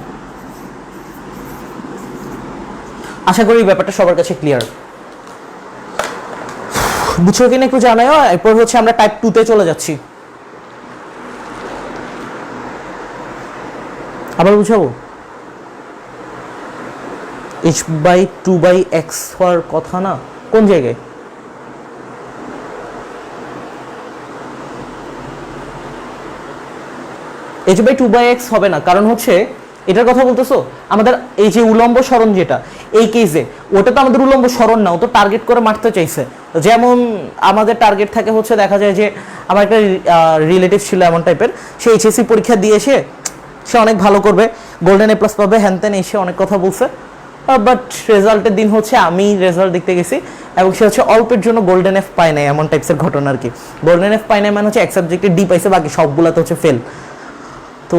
আশা করি ব্যাপারটা সবার কাছে ক্লিয়ার, বুঝছো কিনা একটু জানাও। এরপর হচ্ছে আমরা টাইপ 2 তে চলে যাচ্ছি, আবার বুঝাবো h/2/x হওয়ার কথা না, কোন জায়গায় h/2/x হবে না, কারণ হচ্ছে এটার কথা বলতেছো আমাদের এই যে উলম্ব সরণ যেটা এই কেসে, ওটা তো আমাদের উলম্ব সরণ না, ও তো টার্গেট করে মারতে চাইছে। যেমন আমাদের টার্গেট থাকে হচ্ছে, দেখা যায় যে আমার একটা রিলেটিভ ছিল এমন টাইপের, সে এইচএসসি পরীক্ষা দিয়ে এসে সে অনেক ভালো করবে, গোল্ডেন A+ পাবে, হ্যান ত্যান এসে অনেক কথা বলছে, বাট রেজাল্টের দিন হচ্ছে আমি রেজাল্ট দেখতে গেছি, এবং সে হচ্ছে অল্পের জন্য গোল্ডেন F পায় নাই, এমন টাইপসের ঘটনা আর কি। গোল্ডেন F পায় নাই মানে হচ্ছে এক সাবজেক্টে D পাইছে, বাকি সবগুলোতে হচ্ছে ফেল। তো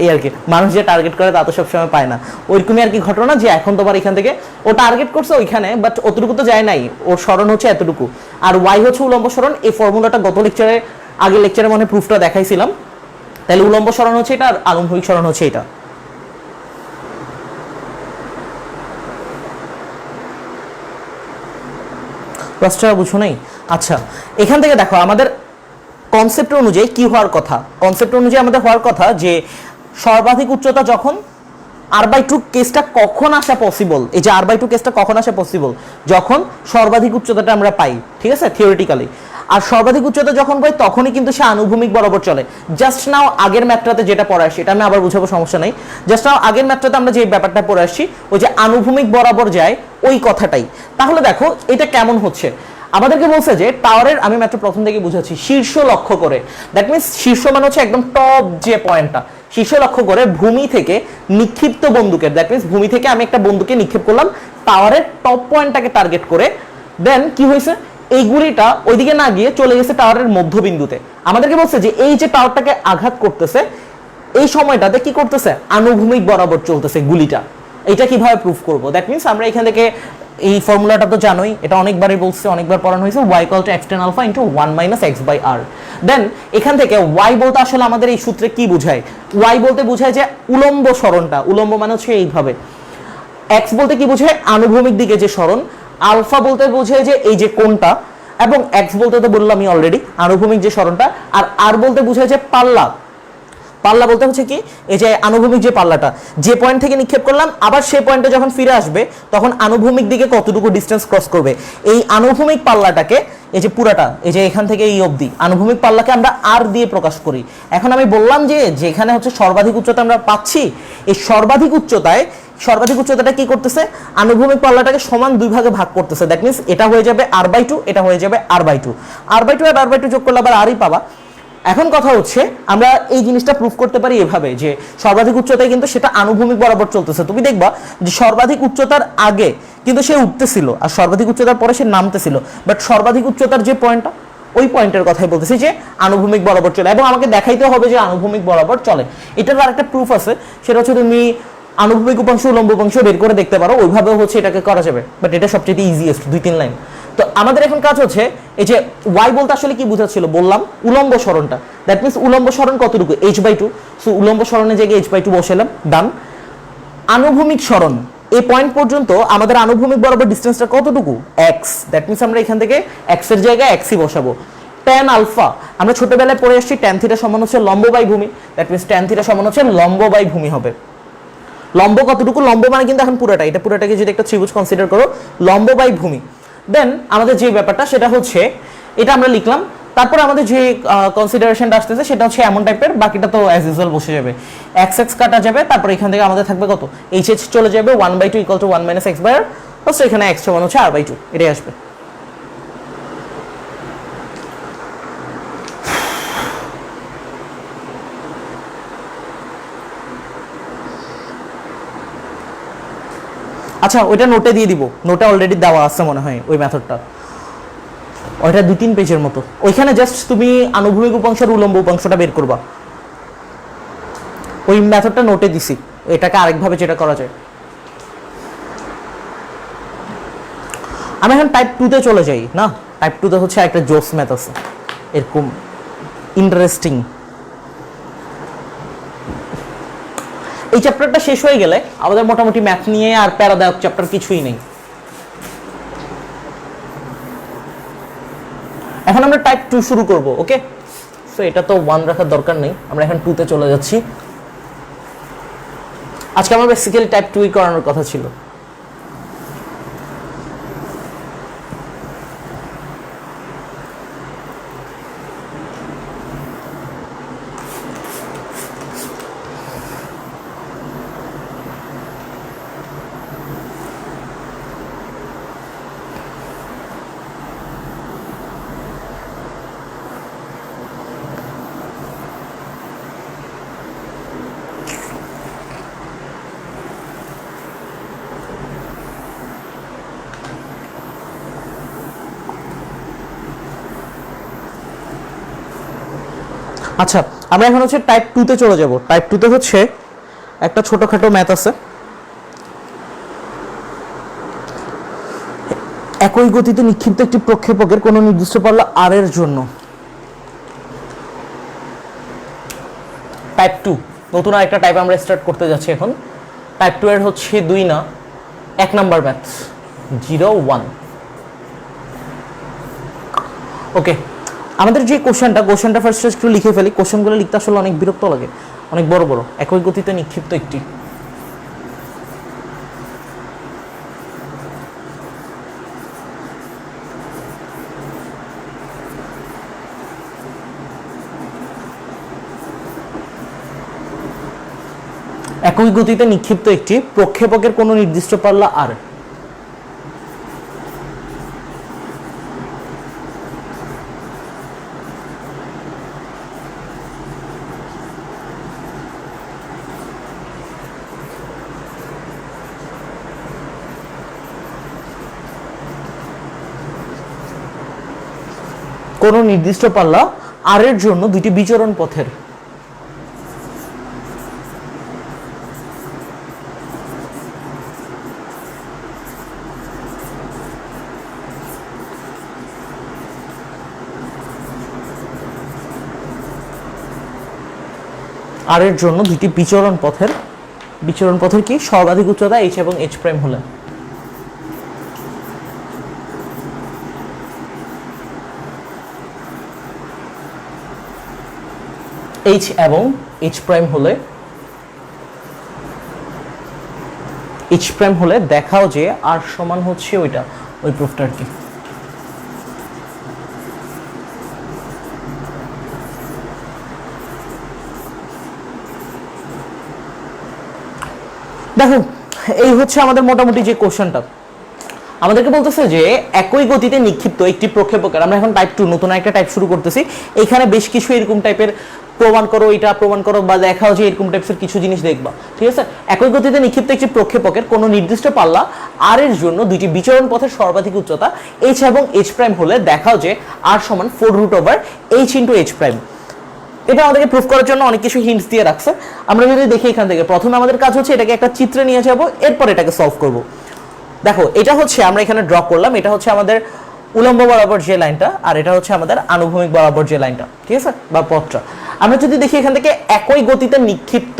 এই আর কি, মানুষ যে টার্গেট করে তা তো সবসময় পায় না, ওইরকমই আর কি ঘটনা, যে এখন তোমার এখান থেকে ও টার্গেট করছে ওইখানে, বাট অতটুকু তো যায় নাই, ওর সরণ হচ্ছে এতটুকু, আর y হচ্ছে উলম্ব সরণ। এই ফর্মুলাটা গত লেকচারে, আগের লেকচারে মানে প্রুফটা দেখাইছিলাম, তাহলে উলম্ব সরণ হচ্ছে এটা, আর আনুভূমিক সরণ হচ্ছে এটা। ক্লাসটা বুঝো নাই? আচ্ছা, এখান থেকে দেখো আমাদের কনসেপ্ট অনুযায়ী কি হওয়ার কথা, কনসেপ্ট অনুযায়ী আমাদের হওয়ার কথা যে সর্বাধিক উচ্চতা যখন r/2 কেসটা কখন আসা পসিবল, এই যে r/2 কেসটা কখন আসা পসিবল, যখন সর্বাধিক উচ্চতাটা আমরা পাই, ঠিক আছে, থিওরিটিক্যালি। আর সর্বাধিক উচ্চতা যখন পাই তখনই কিন্তু সে আনুভূমিক বরাবর চলে। জাস্ট নাও আগের ম্যাথটাতে যেটা পড়ে আসছি, এটা আমি আবার বুঝাবো, সমস্যা নাই। জাস্ট নাও আগের ম্যাথটাতে আমরা যে ব্যাপারটা পড়ে আসছি, ওই যে আনুভূমিক বরাবর যায় ওই কথাটাই। তাহলে দেখো এটা কেমন হচ্ছে, আমাদেরকে বলছে যে টাওয়ারের, আমি মাত্র প্রথম থেকে বুঝাচ্ছি, শীর্ষ লক্ষ্য করে, দ্যাট মিনস শীর্ষ মানে হচ্ছে একদম টপ যে পয়েন্টটা, শীর্ষ লক্ষ্য করে ভূমি থেকে নিক্ষিপ্ত বন্দুকের, দ্যাট মিনস ভূমি থেকে আমি একটা বন্দুকে নিক্ষেপ করলাম টাওয়ারের টপ পয়েন্টটাকে টার্গেট করে, দেন কি হয়েছে, এই গুলিটা ওইদিকে না গিয়ে চলে গেছে টাওয়ারের মধ্যবিন্দুতে। আমাদেরকে বলছে যে এই যে টাওয়ারটাকে আঘাত করতেছে এই সময়টাতে কি করতেছে, আনুভূমিক বরাবর চলতেছে গুলিটা। এটা কিভাবে প্রুফ করব, দ্যাট মিনস আমরা এখান থেকে এই ফর্মুলাটা তো জানোই, এটা অনেকবারই বলছে, অনেকবার পড়ানো হয়েছে, y = x tan alpha * 1 - x/r। দেন এখান থেকে y বলতে আসলে আমাদের এই সূত্রে কি বোঝায়, y বলতে বোঝায় যে উলম্ব সরণটা, উলম্ব মানে হচ্ছে এইভাবে, x বলতে কি বোঝায়, আনুভূমিক দিকে যে সরণ, আলফা বলতে বোঝায় যে এই যে কোণটা, এবং x বলতে তো বললামই অলরেডি আনুভূমিক যে সরণটা, আর r বলতে বোঝায় যে পাল্লা। পাল্লা বলতে হচ্ছে কি, এই যে আনুভূমিক যে পাল্লাটা, যে পয়েন্ট থেকে নিক্ষেপ করলাম আবার সেই পয়েন্টে যখন ফিরে আসবে তখন আনুভূমিক দিকে কতটুকু ডিস্টেন্স ক্রস করবে, এই আনুভূমিক পাল্লাটাকে, এই যে পুরাটা, এই যে এখান থেকে এই অবধি আনুভূমিক পাল্লাকে আমরা r দিয়ে প্রকাশ করি। এখন আমি বললাম যে যেখানে হচ্ছে সর্বাধিক উচ্চতা আমরা পাচ্ছি, এই সর্বাধিক উচ্চতাটা কি করতেছে, আনুভূমিক পাল্লাটাকে সমান দুই ভাগে ভাগ করতেছে, দ্যাট মিন্স এটা হয়ে যাবে r/2, এটা হয়ে যাবে r/2, r/2 আর r/2 যোগ করলে আবার rই পাবা। এখন কথা হচ্ছে আমরা এই জিনিসটা প্রুফ করতে পারি এভাবে যে সর্বাধিক উচ্চতায় কিন্তু সেটা আনুভূমিক বরাবর চলতেছে। তুমি দেখবা যে সর্বাধিক উচ্চতার আগে কিন্তু সে উঠতেছিল, আর সর্বাধিক উচ্চতার পরে সে নামতেছিল, বাট সর্বাধিক উচ্চতার যে পয়েন্টটা, ওই পয়েন্টের কথাই বলতেছি যে আনুভূমিক বরাবর চলে, এবং আমাকে দেখাইতে হবে যে আনুভূমিক বরাবর চলে। এটার আরেকটা প্রুফ আছে, সেটা হচ্ছে তুমি আনুভূমিক উপাংশ উলম্ব উপাংশ বের করে দেখতে পারো, ওইভাবে হচ্ছে এটাকে করা যাবে, বাট এটা সবচেয়ে ইজিয়েস্ট, 2-3 লাইন। তো তো আমাদের এখন কাজ হচ্ছে এই যে ওয়াই বলতে আসলে কি বোঝাচ্ছিল বললাম, উলম্ব সরণটা। দ্যাট মিনস উলম্ব সরণ কতটুকু, h/2। সো উলম্ব সরণের জায়গায় h/2 বসালাম, ডান। আনুভূমিক সরণ এই পয়েন্ট পর্যন্ত আমাদের আনুভূমিক বরাবর ডিসটেন্সটা কতটুকু, x। দ্যাট মিনস আমরা এখান থেকে x এর জায়গায় x ই বসাবো। tan আলফা আমরা ছোটবেলায় পড়ে আসছি tan থিটা সমান হচ্ছে লম্ব বাই ভূমি। দ্যাট মিনস tan থিটা সমান হচ্ছে লম্ব বাই ভূমি হবে। লম্ব কতটুকু, লম্ব মানে কিন্তু এখন পুরোটা, এটা পুরোটাকে যদি একটা ত্রিভুজ কনসিডার করো, লম্ব বাই ভূমি। দেন আমাদের যে ব্যাপারটা সেটা হচ্ছে এটা আমরা লিখলাম। তারপর আমাদের যে কনসিডারেশনটা আসতেছে সেটা হচ্ছে এমন টাইপের, বাকিটা তো অ্যাজ ইউজুয়াল বসে যাবে। x x কাটা যাবে, তারপর এখান থেকে আমাদের থাকবে কত, h চলে যাবে, 1/2 ইকুয়াল টু 1 - x/r। তো এখানে x সমান হচ্ছে r/2, এটাই আসবে। আচ্ছা ওইটা নোটে দিয়ে দিব, নোটে অলরেডি দেওয়া আছে মনে হয় ওই মেথডটা, ওইটা 2-3 পেজের মতো। ওইখানে জাস্ট তুমি আনুভূমিক উপাংশ আর উলম্ব উপাংশটা বের করবা, ওই মেথডটা নোটে দিছি। এটাকে আরেকভাবে যেটা করা যায়, আমি এখন টাইপ 2 তে চলে যাই না। টাইপ 2 তে হচ্ছে একটা জোস ম্যাথ আছে এরকম ইন্টারেস্টিং। এই চ্যাপ্টারটা শেষ হয়ে গেলে আমাদের মোটামুটি ম্যাথ নিয়ে আর প্যারাদায়ক চ্যাপ্টার কিছুই নেই। এখন আমরা টাইপ 2 শুরু করব, ওকে। সো এটা তো 1 রাখার দরকার নেই, আমরা এখন 2 তে চলে যাচ্ছি। আজকে আমার বেসিক্যালি টাইপ 2 করানোর কথা ছিল। আচ্ছা আমরা এখন হচ্ছে টাইপ 2 তে চলে যাব। টাইপ 2 তে হচ্ছে একটা ছোটখাটো ম্যাথ আছে। একই গতিতে নিক্ষিপ্ত একটি প্রক্ষেপকের কোনো নির্দিষ্ট পাল্লা r এর জন্য। টাইপ 2 নতুন আরেকটা টাইপ আমরা স্টার্ট করতে যাচ্ছি এখন। টাইপ 2 এর হচ্ছে 2 না 1 নাম্বার ম্যাথ 0-1। ওকে আমাদের যে কোশ্চেনটা ফার্স্ট একটু লিখে ফেলি। কোশ্চেনগুলো লিখতে আসলে অনেক বিরক্ত লাগে, অনেক বড় বড়। একই গতিতে নিক্ষিপ্ত একটি একই গতিতে নিক্ষিপ্ত একটি প্রক্ষেপকের কোনো নির্দিষ্ট পাল্লা r। কোন নির্দিষ্ট পাল্লা r এর জন্য দুটি বিচরণ পথের। r এর জন্য দুটি বিচরণ পথের কি সর্বাধিক উচ্চতা h এবং h প্রাইম হলে। h এবং h প্রাইম হলে দেখাও যে r সমান হচ্ছে ওইটা, ওই প্রুফটা আর কি। দেখো এই হচ্ছে আমাদের মোটামুটি যে কোশ্চেনটা। আমাদেরকে বলতেছে যে একই গতিতে নিক্ষিপ্ত একটি প্রক্ষেপকের, আমরা এখন টাইপ 2 নতুন একটা টাইপ শুরু করতেছি। এখানে বেশ কিছু এরকম টাইপের প্রমাণ করো, এটা প্রমাণ করো বা দেখাও যে এরকম টাইপের কিছু জিনিস দেখবা, ঠিক আছে। একই গতিতে নিক্ষিপ্ত একটি প্রক্ষেপকের কোনো নির্দিষ্ট পাল্লা r এর জন্য দুইটি বিচরণ পথের সর্বাধিক উচ্চতা h এবং h প্রাইম হলে দেখাও যে r সমান 4√h * h প্রাইম। এটা আমাদেরকে প্রুফ করার জন্য অনেক কিছু হিন্টস দিয়ে রাখছে। আমরা যদি দেখি এখান থেকে, প্রথমে আমাদের কাজ হচ্ছে এটাকে একটা চিত্রে নিয়ে যাব, এরপর এটাকে সলভ করব। দেখো এটা হচ্ছে আমরা এখানে ড্র করলাম, এটা হচ্ছে আমাদের উলম্ব বরাবর যে লাইনটা, আর এটা হচ্ছে আমাদের আনুভূমিক বরাবর যে লাইনটা, ঠিক আছে, বা পথটা। আমরা যদি দেখি এখান থেকে একই গতিতে নিক্ষিপ্ত,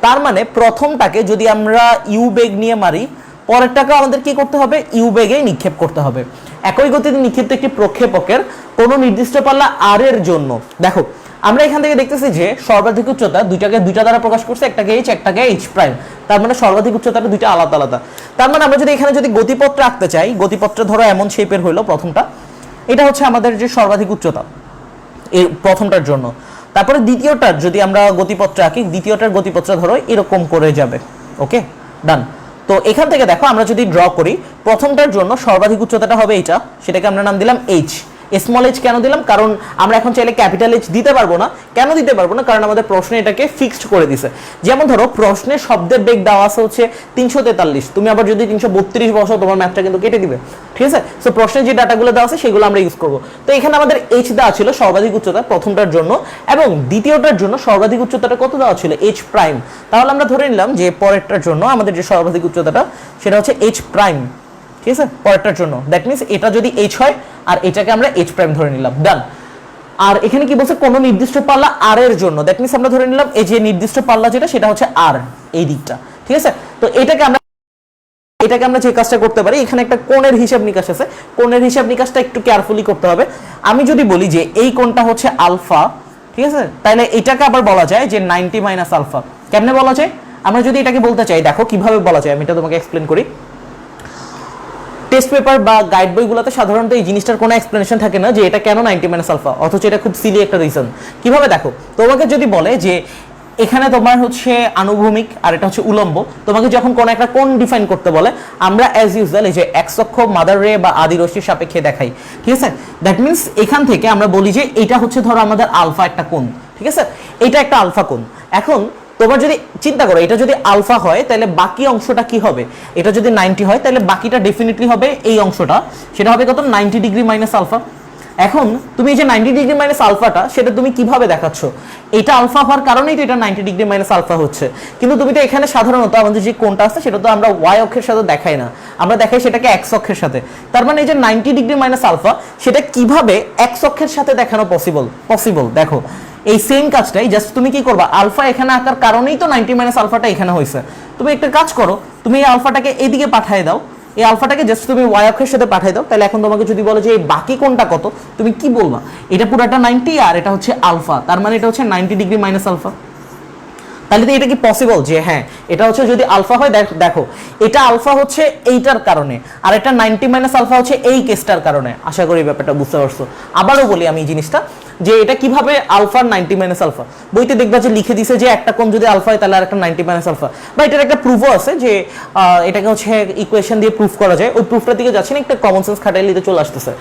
তার মানে প্রথমটাকে যদি আমরা ইউ বেগ নিয়ে মারি, পরেরটাকে আমাদের কি করতে হবে, ইউ বেগে নিক্ষেপ করতে হবে। একই গতিতে নিক্ষিপ্ত একটি প্রক্ষেপকের কোনো নির্দিষ্ট পাল্লা আর এর জন্য, দেখো আমরা এখান থেকে দেখতেছি যে সর্বাধিক উচ্চতা দুইটা দ্বারা প্রকাশ করছে, একটাকে এইচ, একটাকে এইচ প্রাইম, তার মানে সর্বাধিক উচ্চতাটা দুইটা আলাদা আলাদা। তার মানে আমরা যদি এখানে যদি গতিপথ রাখতে চাই, গতিপথটা ধরো এমন শেপের হইলো প্রথমটা, এটা হচ্ছে আমাদের যে সর্বাধিক উচ্চতা এই প্রথমটার জন্য। তারপরে দ্বিতীয়টার যদি আমরা গতিপথটা আঁকি, দ্বিতীয়টার গতিপথটা ধরো এরকম করে যাবে। ওকে, ডান। তো এখান থেকে দেখো আমরা যদি ড্র করি, প্রথমটার জন্য সর্বাধিক উচ্চতাটা হবে এটা, সেটাকে আমরা নাম দিলাম এইচ। স্মল এইচ কেন দিলাম, কারণ আমরা এখন চাইলে ক্যাপিটাল এইচ দিতে পারবো না। কেন দিতে পারবো না, কারণ আমাদের প্রশ্নে এটাকে ফিক্সড করে দিছে। যেমন ধরো প্রশ্নে শব্দের বেগ দেওয়া আছে হচ্ছে 343, তুমি আবার যদি 332 বসাও তোমার ম্যাথটা কিন্তু কেটে দিবে, ঠিক আছে। সো প্রশ্নে যে ডাটাগুলো দেওয়া আছে সেগুলো আমরা ইউজ করবো। তো এখানে আমাদের এইচ দেওয়া ছিল সর্বাধিক উচ্চতা প্রথমটার জন্য, এবং দ্বিতীয়টার জন্য সর্বাধিক উচ্চতাটা কত দেওয়া ছিল, এইচ প্রাইম। তাহলে আমরা ধরে নিলাম যে পরেরটার জন্য আমাদের যে সর্বাধিক উচ্চতাটা সেটা হচ্ছে এইচ প্রাইম, ঠিক আছে, পরেরটার জন্য। দ্যাট মিনস এটা যদি এইচ হয় আর এটাকে আমরা এইচ প্রাইম ধরে নিলাম, ডান। আর এখানে কি বলছে, কোনো নির্দিষ্ট পাল্লা আর এর জন্য, দ্যাট মিনস আমরা ধরে নিলাম এই যে নির্দিষ্ট পাল্লা যেটা সেটা হচ্ছে আর, এই দিকটা, ঠিক আছে। তো এটাকে আমরা যে কাজটা করতে পারি, এখানে একটা কোণের হিসাব নিকাশ আছে, কোণের হিসাব নিকাশটা একটু কেয়ারফুলি করতে হবে। আমি যদি বলি যে এই কোণটা হচ্ছে আলফা, ঠিক আছে, তাহলে এটাকে আবার বলা যায় যে 90 মাইনাস আলফা। কেমনে বলা যায়, আমরা যদি এটাকে বলতে চাই, দেখো কিভাবে বলা যায়, আমি এটা তোমাকে এক্সপ্লেন করি। টেস্ট পেপার বা গাইড বইগুলোতে সাধারণত এই জিনিসটার কোনো এক্সপ্লেনেশন থাকে না যে এটা কেন 90 মাইনাস আলফা, অথচ এটা খুব সিলি একটা রিজন। কিভাবে দেখো, তোমাকে যদি বলে যে এখানে তোমার হচ্ছে আনুভূমিক আর এটা হচ্ছে উলম্ব, তোমাকে যখন কোনো একটা কোণ ডিফাইন করতে বলে, আমরা অ্যাজ ইউজুয়াল এই যে এক্স অক্ষ মাদার রে বা আদি রশ্মির সাপেক্ষে দেখাই, ঠিক আছে। দ্যাট মিনস এখান থেকে আমরা বলি যে এটা হচ্ছে ধরো আমাদের আলফা একটা কোণ, ঠিক আছে, এটা একটা আলফা কোণ। এখন তোমার যদি চিন্তা করো এটা যদি আলফা হয় তাহলে বাকি অংশটা কি হবে, এটা যদি 90 হয় তাহলে বাকিটা ডেফিনেটলি হবে এই অংশটা, সেটা হবে কত, 90 ডিগ্রি মাইনাস আলফা। এখন তুমি এই যে 90 ডিগ্রি মাইনাস আলফাটা সেটা তুমি কিভাবে দেখাচ্ছ, এটা আলফা হওয়ার কারণেই তো এটা 90 ডিগ্রি মাইনাস আলফা হচ্ছে। কিন্তু তুমি তো এখানে সাধারণত আমাদের যে কোণটা আছে সেটা তো আমরা ওয়াই অক্ষের সাথে দেখাই না, আমরা দেখাই সেটাকে এক্স অক্ষের সাথে। তার মানে এই যে 90 ডিগ্রি মাইনাস আলফা সেটা কিভাবে এক্স অক্ষের সাথে দেখানো পসিবল। দেখো এই সেম কাজটাই জাস্ট তুমি কি করবা, আলফা এখানে আঁকার কারণেই তো 90 মাইনাস আলফাটা এখানে হয়েছে। তুমি একটা কাজ করো, তুমি এই আলফাটাকে এদিকে পাঠিয়ে দাও, এই আলফাটাকে জাস্ট তুমি ওয়াই অক্ষের সাথে পাঠিয়ে দাও। তাহলে এখন তোমাকে যদি বলো যে এই বাকি কোণটা কত, তুমি কি বলবা, এটা পুরোটা 90 আর এটা হচ্ছে আলফা, তার মানে এটা হচ্ছে 90 ডিগ্রি মাইনাস আলফা। তাহলে তো এটা কি পসিবল যে হ্যাঁ এটা হচ্ছে যদি আলফা হয়, দেখো এটা আলফা হচ্ছে এইটার কারণে, আর এটা 90 মাইনাস আলফা হচ্ছে এই কেসটার কারণে। আশা করি ব্যাপারটা বুঝতে পারছো। আবারও বলি আমি এই জিনিসটা, যে এটা কিভাবে আলফা 90 মাইনাস আলফা, বইতে দেখবা যে লিখে দিছে যে একটা কোণ যদি আলফা হয় তাহলে আর একটা 90 মাইনাস আলফা, বা এটার একটা প্রুফও আছে যে এটাকে হচ্ছে ইকুয়েশন দিয়ে প্রুফ করা যায়। ওই প্রুফটার দিকে যাচ্ছে না, একটা কমন সেন্স খাটাইলে চলে আসতেছে।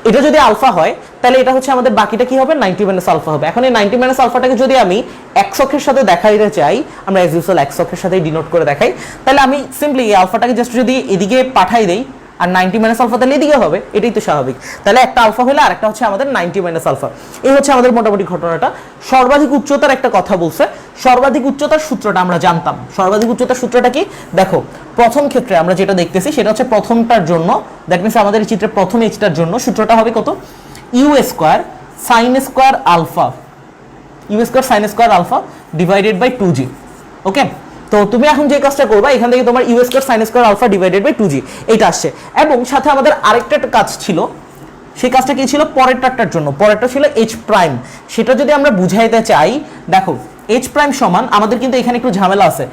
এটা যদি আলফা হয় তাহলে এটা হচ্ছে আমাদের বাকিটা কি হবে, 90 মাইনাস আলফা হবে। এখন এই 90 মাইনাস আলফাটাকে যদি আমি এক্স অক্ষের সাথে দেখাইতে চাই, আমরা এজ ইউজুয়াল এক্স অক্ষের সাথে ডিনোট করে দেখাই, তাহলে আমি সিম্পলি এই আলফাটাকে জাস্ট যদি এদিকে পাঠাই দেই আর 90 মাইনাস আলফা তাহলে এদিকে হবে, এটাই তো স্বাভাবিক। তাহলে একটা আলফা হলে আর একটা হচ্ছে আমাদের 90 মাইনাস আলফা। এই হচ্ছে আমাদের মোটামুটি ঘটনাটা। সর্বাধিক উচ্চতার একটা কথা বলছে, সর্বাধিক উচ্চতার সূত্রটা আমরা জানতাম। সর্বাধিক উচ্চতার সূত্রটা কি, দেখো প্রথম ক্ষেত্রে আমরা যেটা দেখতেছি সেটা হচ্ছে প্রথমটার জন্য, দ্যাট মিনস আমাদের এই চিত্রের প্রথম এইচটার জন্য সূত্রটা হবে কত, u square sine square alpha, u square sine square alpha divided by 2g। Okay, তো তুমি এখন যে কাজটা করবা, এখান থেকে তোমার u square sine square alpha divided by 2g এইটা আসছে। এবং সাথে আমাদের আরেকটা কাজ ছিল, সেই কাজটা কি ছিল, পরেরটার জন্য, পরেরটা ছিল এইচ প্রাইম। সেটা যদি আমরা বুঝাইতে চাই, দেখো এইচ প্রাইম সমান, আমাদের কিন্তু এখানে একটু ঝামেলা আছে।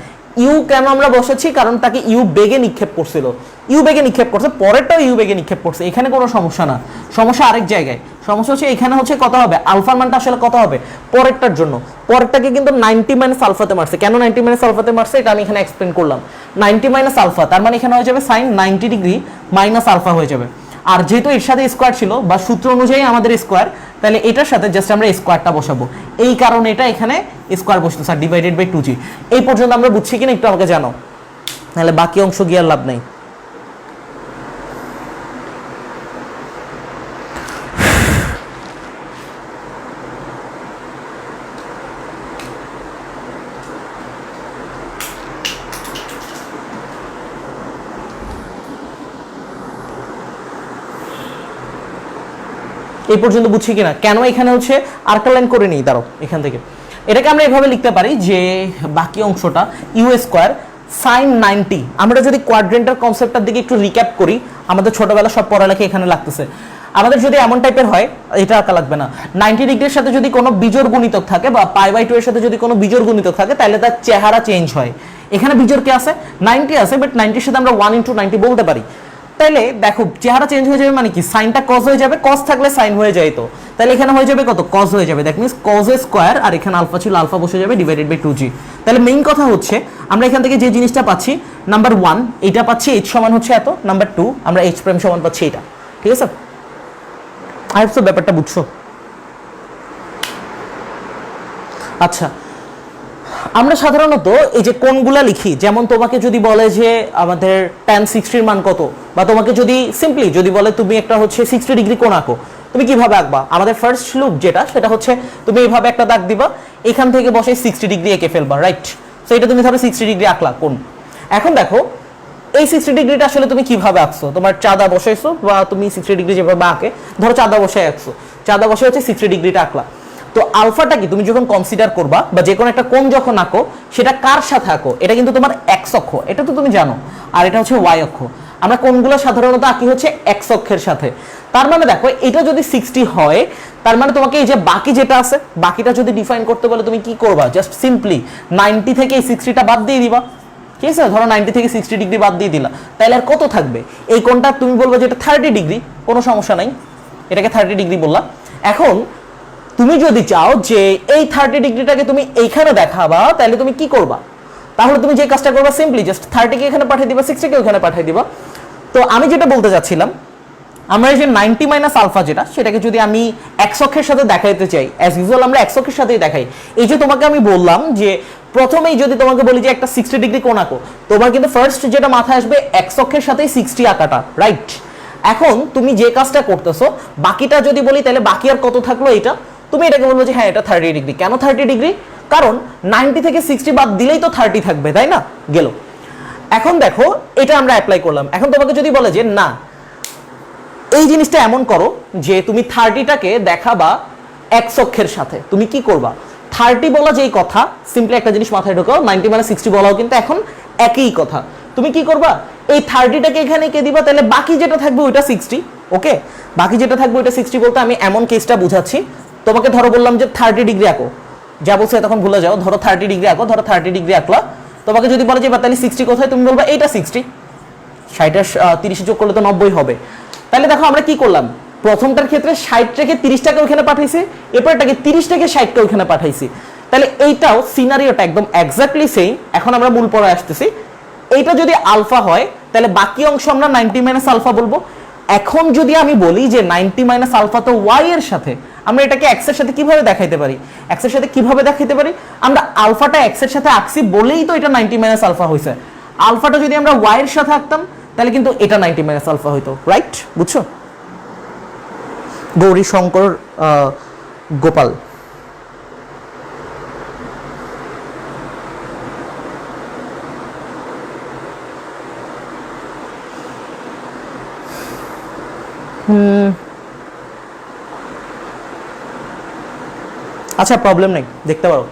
ইউ কেন আমরা বসাচ্ছি, কারণ তাকে ইউ বেগে নিক্ষেপ করছিল, ইউ বেগে নিক্ষেপ করছে, পরেরটাও ইউ বেগে নিক্ষেপ করছে, এখানে কোনো সমস্যা না। সমস্যা আরেক জায়গায়, সমস্যা হচ্ছে এখানে হচ্ছে কত হবে, আলফার মানটা আসলে কত হবে পরেরটার জন্য। পরেরটাকে কিন্তু 90 মাইনাস আলফাতে মারছে। কেন 90 মাইনাস আলফাতে মারছে এটা আমি এখানে এক্সপ্লেন করলাম। 90 মাইনাস আলফা তার মানে এখানে হয়ে যাবে সাইন 90 ডিগ্রি মাইনাস আলফা হয়ে যাবে। আর যেহেতু এর সাথে স্কোয়ার ছিল বা সূত্র অনুযায়ী আমাদের স্কোয়ার, তাহলে এটার সাথে জাস্ট আমরা স্কোয়ারটা বসাবো, এই কারণে এটা এখানে স্কোয়ার বসতো স্যার, ডিভাইডেড বাই 2g। এই পর্যন্ত আমরা বুঝছি কিনা একটু আমাকে জানো, তাহলে বাকি অংশ গিয়ে আর লাভ নাই। এই পর্যন্ত বুঝছি কিনা? কেন এখানে হচ্ছে আর্কালাইন করে নিই, দাঁড়ো এখান থেকে এটাকে আমরা এভাবে লিখতে পারি যে বাকি অংশটা ইউ স্কোয়ার সাইন 90। আমরা যদি কোয়াড্রেন্টার কনসেপ্টটার দিকে একটু রিক্যাপ করি, আমাদের ছোটবেলা সব পড়ালেখা এখানে লাগতেছে। আমাদের যদি এমন টাইপের হয়, এটা আঁকা লাগবে না, 90 ডিগ্রির সাথে যদি কোনো বিজোড় গুণিতক থাকে বা π/2 এর সাথে যদি কোনো বিজোড় গুণিতক থাকে, তাহলে তার চেহারা চেঞ্জ হয়। এখানে বিজোড় কি আছে? 90 আছে, বাট 90 এর সাথে আমরা 1 × 90 বলতে পারি। তাইলে দেখো চেহারা চেঞ্জ হয়ে যাবে, মানে কি সাইনটা কজ হয়ে যাবে, কজ থাকলে সাইন হয়ে যায়। তো তাহলে এখানে হয়ে যাবে কত? কজ হয়ে যাবে। দ্যাট মিন্স কজ স্কোয়ার, আর এখানে আলফা ছিল, আলফা বসে যাবে ডিভাইডেড বাই 2g। তাহলে মেইন কথা হচ্ছে আমরা এখান থেকে যে জিনিসটা পাচ্ছি, নাম্বার 1 এটা পাচ্ছি h সমান হচ্ছে এত, নাম্বার 2 আমরা h প্রাইম সমান পাচ্ছি এটা। ঠিক আছে, আই হোপ সো ব্যাপারটা বুঝছো। আচ্ছা, আমরা সাধারণত এই যে কোণগুলা লিখি, যেমন তোমাকে যদি বলে যে আমাদের tan 60 এর মান কত, বা তোমাকে যদি সিম্পলি যদি বলে তুমি একটা হচ্ছে 60 ডিগ্রি কোণ আঁকো, তুমি কিভাবে আঁকবা? আমাদের ফার্স্ট লুক যেটা, সেটা হচ্ছে তুমি এইভাবে একটা দাগ দিবা, এখান থেকে বসে 60 ডিগ্রি এঁকে ফেলবা, রাইট? সো এটা তুমি ধরো 60 ডিগ্রি আঁকলা কোণ। এখন দেখো এই 60 ডিগ্রিটা আসলে তুমি কিভাবে আঁকছো? তোমার চাঁদা বসাইছো, বা তুমি 60 ডিগ্রি যেভাবে আঁকে, ধরো চাঁদা বসায় আঁকছো, চাঁদা বসে হচ্ছে 60 ডিগ্রিটা আঁকলা। তো আলফাটা কি তুমি যখন কনসিডার করবা, বা যে কোনো একটা কোণ যখন আঁকো, সেটা কার সাথে আঁকো? এটা কিন্তু তোমার এক্স অক্ষ, এটা তো তুমি জানো, আর এটা হচ্ছে ওয়াই অক্ষ। আমরা কোণগুলো সাধারণত আঁকি হচ্ছে এক্স অক্ষের সাথে। তার মানে দেখো এটা যদি 60 হয়, তার মানে তোমাকে এই যে বাকি যেটা আছে, বাকিটা যদি ডিফাইন করতে বলে তুমি কি করবা? জাস্ট সিম্পলি 90 থেকে এই 60টা বাদ দিয়ে দিবা। ঠিক আছে, ধরো 90 থেকে 60 ডিগ্রি বাদ দিয়ে দিলা, তাহলে আর কত থাকবে? এই কোণটা তুমি বলবে যে এটা 30 ডিগ্রি, কোনো সমস্যা নাই, এটাকে 30 ডিগ্রি বললা। এখন তুমি যদি চাও যে এই 30 ডিগ্রিটাকে তুমি এইখানে দেখাবা, তাহলে তুমি কি করবা? তাহলে তুমি যে কাজটা করবা, সিম্পলি জাস্ট 30 কে এখানে পাঠিয়ে দিবা, 60 কে ওখানে পাঠিয়ে দিবা। তো আমি যেটা বলতে যাচ্ছিলাম, আমরা এই যে 90 মাইনাস আলফা যেটা, সেটাকে যদি আমি এক্স অক্ষের সাথে দেখাইতে চাই, অ্যাজ ইউজুয়াল আমরা এক্স অক্ষের সাথেই দেখাই। এই যে তোমাকে আমি বললাম যে প্রথমেই যদি তোমাকে বলি যে একটা 60 ডিগ্রি কোণ আঁকো, তোমার কিন্তু ফার্স্ট যেটা মাথায় আসবে এক্স অক্ষের সাথেই 60 আঁকাটা, রাইট? এখন তুমি যে কাজটা করতেছো, বাকিটা যদি বলি তাহলে বাকি আর কত থাকলো? এটা তুমি এটাকে বলবো যে হ্যাঁ এটা 30 ডিগ্রি। কেন 30 ডিগ্রি? কারণ 90 থেকে 60 বাদ দিলেই তো 30 থাকবে, তাই না? গেল। এখন দেখো এটা আমরা অ্যাপ্লাই করলাম। এখন তোমাকে যদি বলে যে না, এই জিনিসটা এমন করো যে তুমি 30টাকে দেখাবা এক্স অক্ষের সাথে, তুমি কি করবা? 30 বলা যেই কথা, সিম্পলি একটা জিনিস মাথায় ঢোকাও, 90 মানে 60 বলাও কিন্তু এখন একই কথা। তুমি কি করবা? এই 30টাকে এখানে কে দিবা, তাহলে বাকি যেটা থাকবে ওইটা 60। ওকে, বাকি যেটা থাকবে ওইটা 60 বলতে আমি এমন কেসটা বুঝাচ্ছি। তোমাকে ধরো বললাম যে 30 ডিগ্রি আঁকো, যা বলছে তখন ভুলে যাও, ধরো 30 ডিগ্রি আঁকো, ধরো 30 ডিগ্রি আঁকলা। তোমাকে যদি বলে যে তাহলে 60 কোথায়, তুমি বলবা এইটা 60, 60 আর 30 যোগ করলে তো 90 হবে। তাহলে দেখো আমরা কি করলাম, প্রথমটার ক্ষেত্রে 60 থেকে 30টাকে ওখানে পাঠাইছি, এরপরটাকে 30 থেকে 60টা ওখানে পাঠাইছি। তাহলে এইটাও সিনারিওটা একদম এক্স্যাক্টলি সেম। এখন আমরা মূল পড়ায় আসতেছি। এইটা যদি আলফা হয়, তাহলে বাকি অংশ আমরা 90 মাইনাস আলফা বলবো। এখন যদি আমি বলি যে 90 মাইনাস আলফা তো ওয়াই এর সাথে, আমরা এটাকে এক্স এর সাথে কিভাবে দেখাইতে পারি? এক্স এর সাথে কিভাবে দেখাইতে পারি? আমরা আলফাটা এক্স এর সাথে আঁকছি বলেই তো এটা 90 মাইনাস আলফা হয়েছে। আলফাটা যদি আমরা ওয়াই এর সাথে আঁকতাম, তাহলে কিন্তু এটা 90 মাইনাস আলফা হইতো, রাইট? বুঝছো? গৌরী শঙ্কর গোপাল। আচ্ছা, প্রবলেম নেই, দেখতে পারো।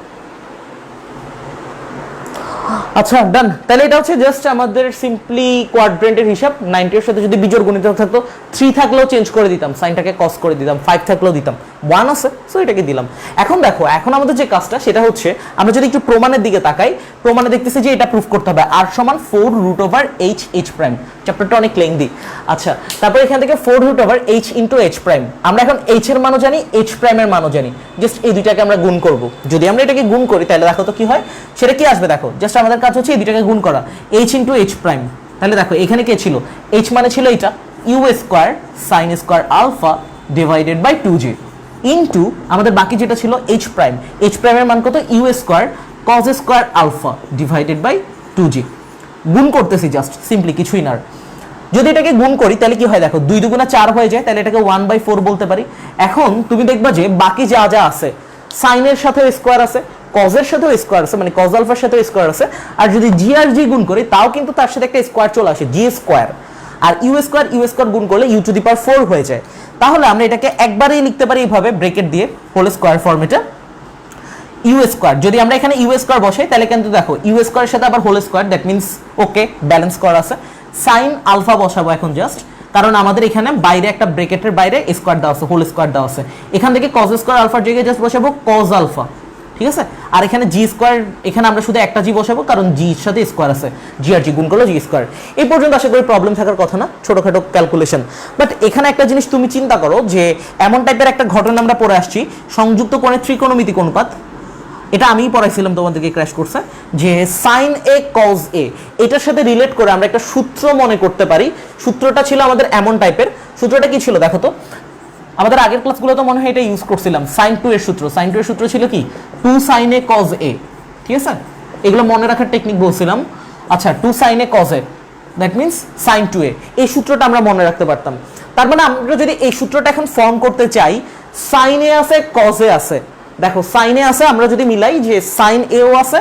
আচ্ছা, ডান। তাহলে এটা হচ্ছে জাস্ট আমাদের সিম্পলি কোয়াড্রেন্টের হিসাব। 90 এর সাথে যদি বিজোড় গুণিতক থাকতো, 3 থাকলেও চেঞ্জ করে দিতাম, সাইনটাকে কস করে দিতাম, 5 থাকলেও দিতাম, 1 আছে সো এটাকে দিলাম। এখন দেখো, এখন আমাদের যে কাজটা সেটা হচ্ছে, আমরা যদি একটু প্রমাণের দিকে তাকাই, প্রমাণে দেখতেছি যে এটা প্রুফ করতে হবে r সমান 4√h h প্রাইম। চ্যাপ্টারটা অনেক লেংদি। আচ্ছা, তারপর এখান থেকে 4√h ইনটু h প্রাইম। আমরা এখন h এর মানও জানি, h প্রাইমের মানও জানি, জাস্ট এই দুইটাকে আমরা গুণ করব। যদি আমরা এটাকে গুণ করি তাহলে দেখো তো কি হয়, সেটা কি আসবে দেখো। জাস্ট আমাদের কাজ হচ্ছে এই দুইটাকে গুণ করা, h ইনটু h প্রাইম। তাহলে দেখো এখানে কে ছিল, h মানে ছিল এটা u square sine square alpha divided by 2j into আমাদের বাকি যেটা ছিল h প্রাইম। h প্রাইমের মান কত, u square cos square alpha divided by 2j। গুণ করতেছি জাস্ট সিম্পলি, কিছুই না। যদি এটাকে গুণ করি তাহলে কি হয় দেখো, 2 দুগুণা 4 হয়ে যায়, তাহলে এটাকে 1/4 বলতে পারি। এখন তুমি দেখবা যে বাকি যা যা আছে, সাইনের সাথে স্কয়ার আছে, কজের সাথেও স্কয়ার আছে, মানে কজ আলফার সাথেও স্কয়ার আছে। আর যদি জি আর জি গুণ করি, তাও কিন্তু তার সাথে একটা স্কয়ার চলে আসে, জি স্কয়ার। আর ইউ স্কয়ার গুণ করলে ইউ টু দি পাওয়ার 4 হয়ে যায়। তাহলে আমরা এটাকে একবারেই লিখতে পারি এইভাবে ব্রেকেট দিয়ে হোল স্কোয়ার ফর্মেটে ইউ স্কোয়ার। যদি আমরা এখানে ইউ স্কোয়ার বসাই তাহলে কিন্তু দেখো ইউ স্কোয়ারের সাথে আবার whole square, that means okay balance করা আছে। সাইন আলফা বসাবো এখন জাস্ট, কারণ আমাদের এখানে বাইরে একটা ব্রেকেটের বাইরে স্কোয়ার দেওয়া আছে, হোল স্কোয়ার দেওয়া আছে। এখান থেকে কজ স্কোয়ার আলফার জায়গায় জাস্ট বসাবো কজ আলফা, ঠিক আছে। আর এখানে জি স্কোয়ার, এখানে আমরা শুধু একটা জি বসাবো কারণ জি এর সাথে স্কোয়ার আছে, জি আর জি গুণ করলো জি স্কোয়ার। এই পর্যন্ত আশা করি প্রবলেম থাকার কথা না, ছোটখাটো ক্যালকুলেশন। বাট এখানে একটা জিনিস তুমি চিন্তা করো যে এমন টাইপের একটা ঘটনা আমরা পড়ে আসছি, সংযুক্ত কোণের ত্রিকোণমিতিক অনুপাত, এটা আমিই পড়াইছিলাম তোমাদেরকে, ক্র্যাশ করছে, যে সাইন এ কজ এ, এটার সাথে রিলেট করে আমরা একটা সূত্র মনে করতে পারি। সূত্রটা ছিল আমাদের এমন টাইপের, সূত্রটা কি ছিল দেখো তো, আমাদের আগের ক্লাসগুলো তো মনে হয় এটা ইউজ করছিলাম, সাইন টু এর সূত্র। সাইন টু এর সূত্র ছিল কি, two sine A cos A, ঠিক আছে। এগুলো মনে রাখার টেকনিক বলছিলাম। আচ্ছা, two sine A cos A, that means sine two A, এই সূত্রটা আমরা মনে রাখতে পারতাম। তার মানে আমরা যদি এই সূত্রটা এখন ফর্ম করতে চাই, সাইন এ আছে কজ এ আছে, দেখো সাইনে আছে, আমরা যদি মিলাই যে সাইন এও আছে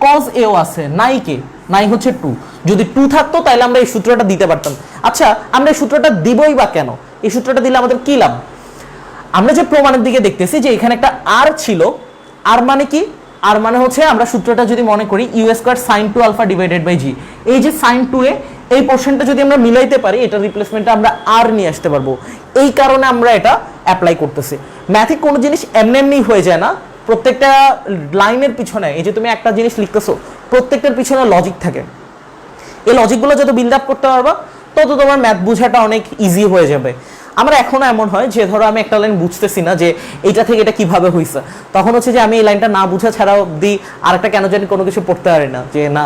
কজ এও আছে, নাই কে, নাই হচ্ছে টু। যদি টু থাকতো তাহলে আমরা এই সূত্রটা দিতে পারতাম। আচ্ছা, আমরা এই সূত্রটা দিবই বা কেন? এই সূত্রটা দিলে আমাদের কি লাভ? আমরা যে প্রমাণের দিকে দেখতেছি যে এখানে একটা আর ছিল, আর মানে কি, আর মানে হচ্ছে আমরা সূত্রটা যদি মনে করি U square sine two alpha divided by G, এই যে সাইন টু এ এই পোর্শনটা যদি আমরা মিলাইতে পারি, এটা রিপ্লেসমেন্টে আমরা আর নিয়ে আসতে পারবো। এই কারণে আমরা এটা অ্যাপ্লাই করতেছি। ম্যাথে কোনো জিনিস এমনি এমনি হয়ে যায় না, প্রত্যেকটা লাইনের পিছনে, এই যে তুমি একটা জিনিস লিখতেছো, প্রত্যেকটার পিছনে লজিক থাকে। এই লজিকগুলো যত বিল্ড আপ করতে পারবা তত তোমার ম্যাথ বোঝাটা অনেক ইজি হয়ে যাবে। আমরা এখনো এমন হয় যে ধরো আমি একটা লাইন বুঝতেছি না যে এইটা থেকে এটা কিভাবে হয়েছে, তখন হচ্ছে যে আমি এই লাইনটা না বুঝা ছাড়া অব্দি আরেকটা কেন জানি কোনো কিছু পড়তে পারি না, যে না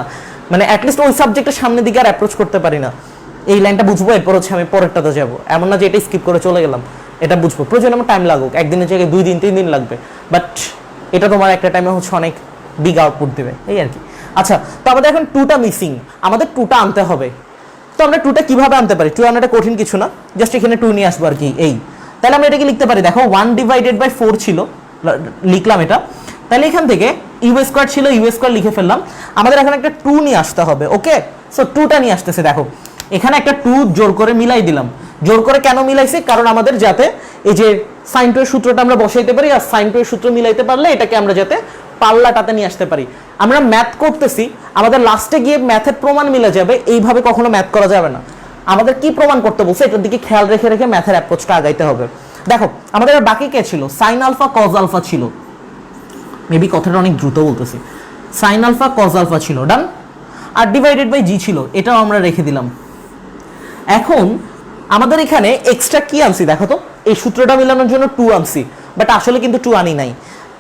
মানে অ্যাটলিস্ট ওই সাবজেক্টের সামনের দিকে আর অ্যাপ্রোচ করতে পারি না। এই লাইনটা বুঝবো, এরপর হচ্ছে আমি পরেরটাতে যাবো, এমন না যে এটা স্কিপ করে চলে গেলাম, এটা বুঝবো। প্রয়োজন আমার টাইম লাগুক, একদিনের জায়গায় 2 দিন 3 দিন লাগবে, বাট এটা তোমার একটা টাইমে হচ্ছে অনেক বিগ আউটপুট দেবে, এই আর কি। আচ্ছা, তো আমাদের এখন টুটা মিসিং, আমাদের টুটা আনতে হবে। তো আমরা টুটা কিভাবে আনতে পারি? টু আনাটা কঠিন কিছু না, জাস্ট এখানে টু নিয়ে আসবো আর কি। এই তাহলে আমরা এটাকে লিখতে পারি, দেখো 1 ডিভাইডেড বাই 4 ছিল, লিখলাম এটা। তাহলে এখান থেকে ইউ স্কোয়ার ছিল, ইউ স্কোয়ার লিখে ফেললাম। আমাদের এখন একটা টু নিয়ে আসতে হবে, ওকে। সো টুটা নিয়ে আসতেছে, দেখো এখানে একটা টু জোর করে মিলাই দিলাম। জোর করে কেন মিলাইছি? কারণ আমাদের যাতে এই যে সাইন টু এর সূত্রটা আমরা বসাইতে পারি, আর সাইন টু এর সূত্র মিলাইতে পারলে এটাকে আমরা যাতে পাল্লাটাতে নিয়ে আসতে পারি। আমরা ম্যাথ করতেছি, আমাদের লাস্টে গিয়ে ম্যাথের প্রমাণ মিলে যাবে, এইভাবে কখনো ম্যাথ করা যাবে না। আমাদের কি প্রমাণ করতে বলছে এটার দিকে খেয়াল রেখে রেখে ম্যাথের অ্যাপ্রোচটা আগাইতে হবে। দেখো আমাদের আর বাকি কে ছিল? সাইন আলফা কজ আলফা ছিল, মেবি কথাটা অনেক দ্রুত বলতেছি, সাইন আলফা কজ আলফা ছিল, ডান। আর ডিভাইডেড বাই জি ছিল, এটাও আমরা রেখে দিলাম। এখন আমাদের এখানে এক্সট্রা কি আনছি দেখো তো, এই সূত্রটা মিলানোর জন্য টু আনছি, বাট আসলে কিন্তু টু আনি নাই।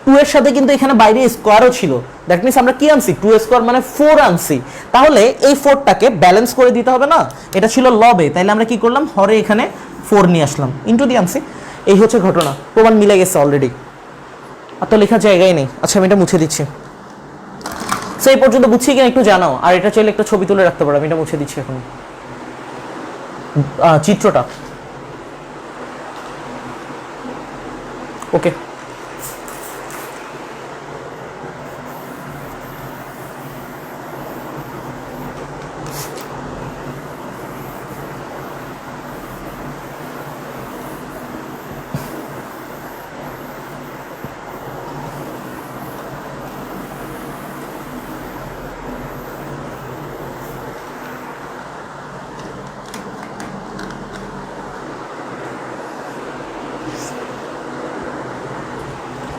টু এর সাথে কিন্তু এখানে বাইরে স্কোয়ারও ছিল, দ্যাট মিনস আমরা কি আনছি? টু স্কোয়ার মানে 4 আনছি। তাহলে এই 4টাকে ব্যালেন্স করে দিতে হবে না, এটা ছিল লবে, তাইলে আমরা কি করলাম? হরে এখানে 4 নিয়ে আসলাম, ইন্টু দিয়ে আনছি। এই হচ্ছে ঘটনা, প্রমাণ মিলে গেছে অলরেডি, আর তো লেখার জায়গায় নেই। আচ্ছা, আমি এটা মুছে দিচ্ছি। সো এই পর্যন্ত বুঝছি কিনা একটু জানাও, আর এটা চাইলে একটা ছবি তুলে রাখতে পারো, আমি এটা মুছে দিচ্ছি এখন চিত্রটা, ওকে।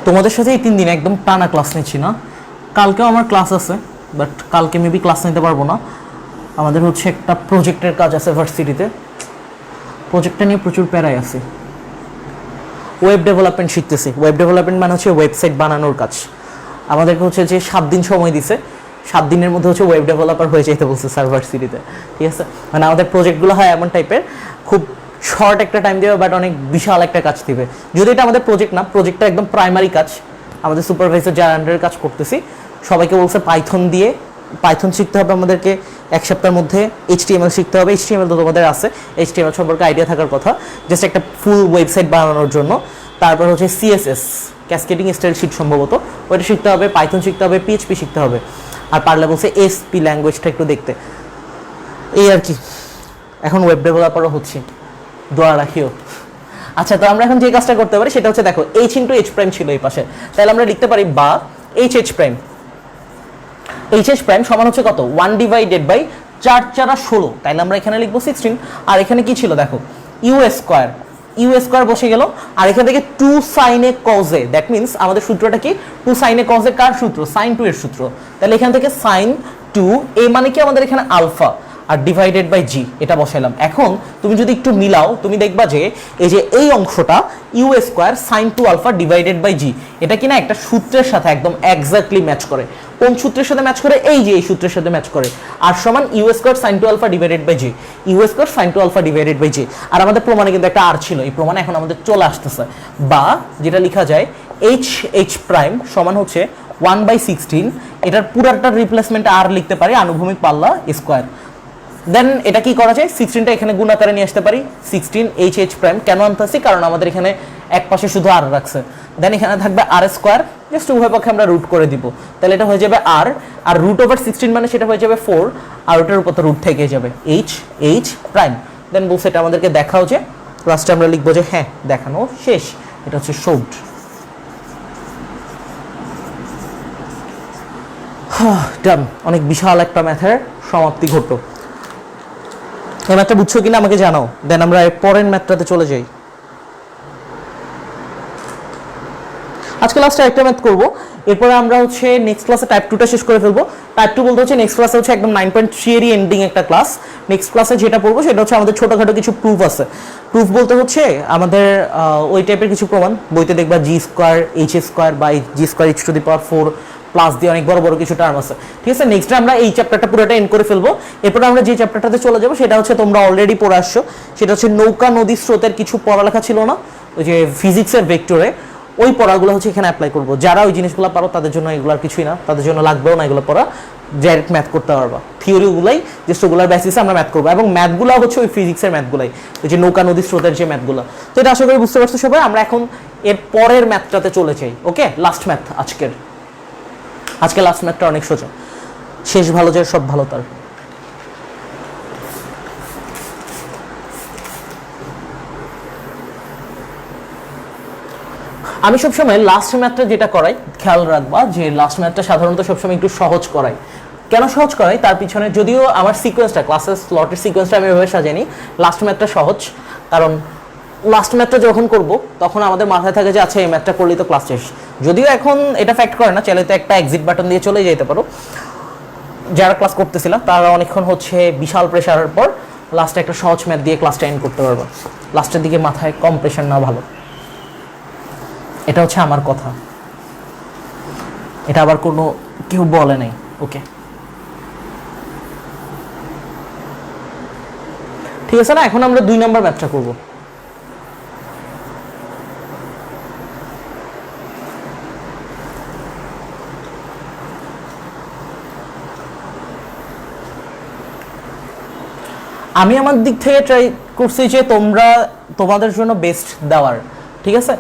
তোমাদের সাথে এই 3 দিন একদম টানা ক্লাস নিচ্ছি না, কালকেও আমার ক্লাস আছে, বাট কালকে মেবি ক্লাস নিতে পারবো না। আমাদের হচ্ছে একটা প্রজেক্টের কাজ আছে ভার্সিটিতে, প্রজেক্টটা নিয়ে প্রচুর প্যারায় আছে। ওয়েব ডেভেলপমেন্ট শিখতেছি, ওয়েব ডেভেলপমেন্ট মানে হচ্ছে ওয়েবসাইট বানানোর কাজ। আমাদেরকে হচ্ছে যে 7 দিন সময় দিছে, 7 দিনের মধ্যে হচ্ছে ওয়েব ডেভেলপার হয়ে যেতে বলছে স্যার ভার্সিটিতে, ঠিক আছে। মানে আমাদের প্রজেক্টগুলো হয় এমন টাইপের, খুব শর্ট একটা টাইম দেবে বাট অনেক বিশাল একটা কাজ দিবে। যদি এটা আমাদের প্রজেক্ট না, প্রজেক্টটা একদম প্রাইমারি কাজ, আমাদের সুপারভাইজার যারা আন্ডারে কাজ করতেছি সবাইকে বলছে পাইথন দিয়ে, পাইথন শিখতে হবে আমাদেরকে 1 সপ্তাহের মধ্যে। HTML শিখতে হবে, HTML তো তোমাদের আছে, HTML সম্পর্কে আইডিয়া থাকার কথা, জাস্ট একটা ফুল ওয়েবসাইট বানানোর জন্য। তারপর হচ্ছে CSS, ক্যাসকেডিং স্টাইল শিট সম্ভবত, ওইটা শিখতে হবে, পাইথন শিখতে হবে, PHP শিখতে হবে, আর পারলে বলছে SP ল্যাঙ্গুয়েজটা একটু দেখতে, এই আর কি। এখন ওয়েব ডেভেলপারও হচ্ছে, দোয়া রাখিও। আচ্ছা, তো আমরা এখন যে কাজটা করতে পারি সেটা হচ্ছে দেখো এইচ ইন্টু এইচ প্রাইম ছিল এই পাশে, তাহলে আমরা লিখতে পারি বা H H prime, H H prime সমান হচ্ছে কত 1 ডিভাইডেড বাই 4 4 16, তাইলে আমরা এখানে লিখবো 16। আর এখানে কি ছিল দেখো ইউ স্কোয়ার, ইউ স্কোয়ার বসে গেল, আর এখান থেকে 2 সাইনে কজে, দ্যাট মিনস আমাদের সূত্রটা কি 2 সাইনে কজে কার সূত্র, সাইন 2 এর সূত্র, তাহলে এখান থেকে সাইন 2 এ মানে কি আমাদের এখানে alpha R divided by G, এটা বসাইলাম। এখন তুমি যদি একটু মিলাও তুমি দেখবা যে এই যে এই অংশটা U square sine 2 alpha divided by G, এটা কিনা একটা সূত্রের সাথে একদম এক্স্যাক্টলি ম্যাচ করে। কোন সূত্রের সাথে ম্যাচ করে, এই যে এই সূত্রের সাথে ম্যাচ করে। আর সমান U square sine 2 alpha divided by G, U square sine 2 alpha divided by G. আর আমাদের প্রমাণে কিন্তু একটা আর ছিল, এই প্রমাণে এখন আমাদের চলে আসতেছে, বা যেটা লেখা যায় এইচ এইচ প্রাইম সমান হচ্ছে 1/16, এটার পুরাটার রিপ্লেসমেন্ট আর লিখতে পারি আনুভূমিক পাল্লা স্কোয়ার। দেন এটা কি করা যায়, 16টা এখানে গুণ আকারে নিয়ে আসতে পারি, 16 এইচ এইচ প্রাইম কেন আনতেছি, কারণ আমাদের এখানে এক পাশে শুধু আর রাখছে। দেন এখানে থাকবে আর স্কোয়ার, জাস্ট উভয় পক্ষে আমরা রুট করে দিব, তাহলে এটা হয়ে যাবে আর, আর রুট ওভার 16 মানে সেটা হয়ে যাবে 4, আর ওটার উপর তো রুট থেকে যাবে এইচ এইচ প্রাইম। দেন বলছে এটা আমাদেরকে দেখাও যে, লাস্টে আমরা লিখবো যে হ্যাঁ দেখানো শেষ, এটা হচ্ছে শোড। ডান, অনেক বিশাল একটা ম্যাথের সমাপ্তি ঘটলো। এই ম্যাথটা বুঝছো কিনা আমাকে জানাও, দেন আমরা পরের ম্যাথটাতে চলে যাই। আজকে লাস্টে একটা ম্যাথ করবো, এরপরে আমরা হচ্ছে নেক্সট ক্লাসে টাইপ 2টা শেষ করে ফেলবো। টাইপ 2 বলতে হচ্ছে নেক্সট ক্লাসে হচ্ছে একদম 9.3 এরই এন্ডিং একটা ক্লাস। নেক্সট ক্লাসে যেটা পড়বো সেটা হচ্ছে আমাদের ছোটখাটো কিছু প্রুফ আছে। প্রুফ বলতে হচ্ছে আমাদের ওই টাইপের কিছু প্রমাণ, বইতে দেখবা G square H square by G square H to the power 4 plus দিয়ে অনেক বড় বড় কিছু টার্ম আছে, ঠিক আছে। নেক্সট আমরা এই চ্যাপ্টারটা পুরোটা এন্ড করে ফেলবো। এরপরে আমরা যে চ্যাপ্টারটাতে চলে যাবো সেটা হচ্ছে তোমরা অলরেডি পড়ে আসছো, সেটা হচ্ছে নৌকা নদী স্রোতের কিছু পড়ালেখা ছিল না ওই যে ফিজিক্সের ভেক্টরে, ওই পড়াগুলো হচ্ছে এখানে অ্যাপ্লাই করবো। যারা ওই জিনিসগুলো পারো তাদের জন্য এগুলো আর কিছুই না, তাদের জন্য লাগবেও না এগুলো পড়া, ডাইরেক্ট ম্যাথ করতে পারবা। থিওরিগুলাই জাস্ট ওগুলোর বেসিসে আমরা ম্যাথ করবো, এবং ম্যাথগুলো হচ্ছে ওই ফিজিক্সের ম্যাথগুলাই, ওই যে নৌকা নদী স্রোতের যে ম্যাথগুলো। তো এটা আশা করি বুঝতে পারছো সবাই। আমরা এখন এর পরের ম্যাথটাতে চলে যাই। ওকে, লাস্ট ম্যাথ আজকে লাস্ট ম্যাথটা অনেক সোজা, শেষ ভালো যায় সব ভালো তার। আমি সবসময় লাস্ট ম্যাথটা যেটা করাই খেয়াল রাখবা যে লাস্ট ম্যাথটা সাধারণত সবসময় একটু সহজ করাই। কেন সহজ করাই তার পিছনে, যদিও আমার সিকোয়েন্সটা ক্লাসের স্লটের সিকোয়েন্সটা আমি এভাবে সাজাইনি, লাস্ট ম্যাথটা সহজ, কারণ লাস্ট ম্যাথটা যখন করব তখন আমাদের মাথায় থাকে যে আচ্ছা এই ম্যাথটা করলেই তো ক্লাস শেষ। যদিও এখন এটা ফ্যাক্ট করে না, চাইলে তো একটা এক্সিট বাটন দিয়ে চলে যেতে পারো। যারা ক্লাস করতেছিল তারা অনেকক্ষণ হচ্ছে বিশাল প্রেশারের পর লাস্টে একটা সহজ ম্যাথ দিয়ে ক্লাসটা এন্ড করতে পারবো। লাস্টের দিকে মাথায় কম প্রেশার না ভালো, এটা হচ্ছে আমার কথা, এটা আবার কোনো কেউ বলে নাই। ওকে, ঠিক আছে না। এখন আমরা 2 নম্বর ম্যাথটা করব। আমি আমার দিক থেকে ট্রাই করছি যে তোমাদের জন্য বেস্ট দেওয়ার, ঠিক আছে।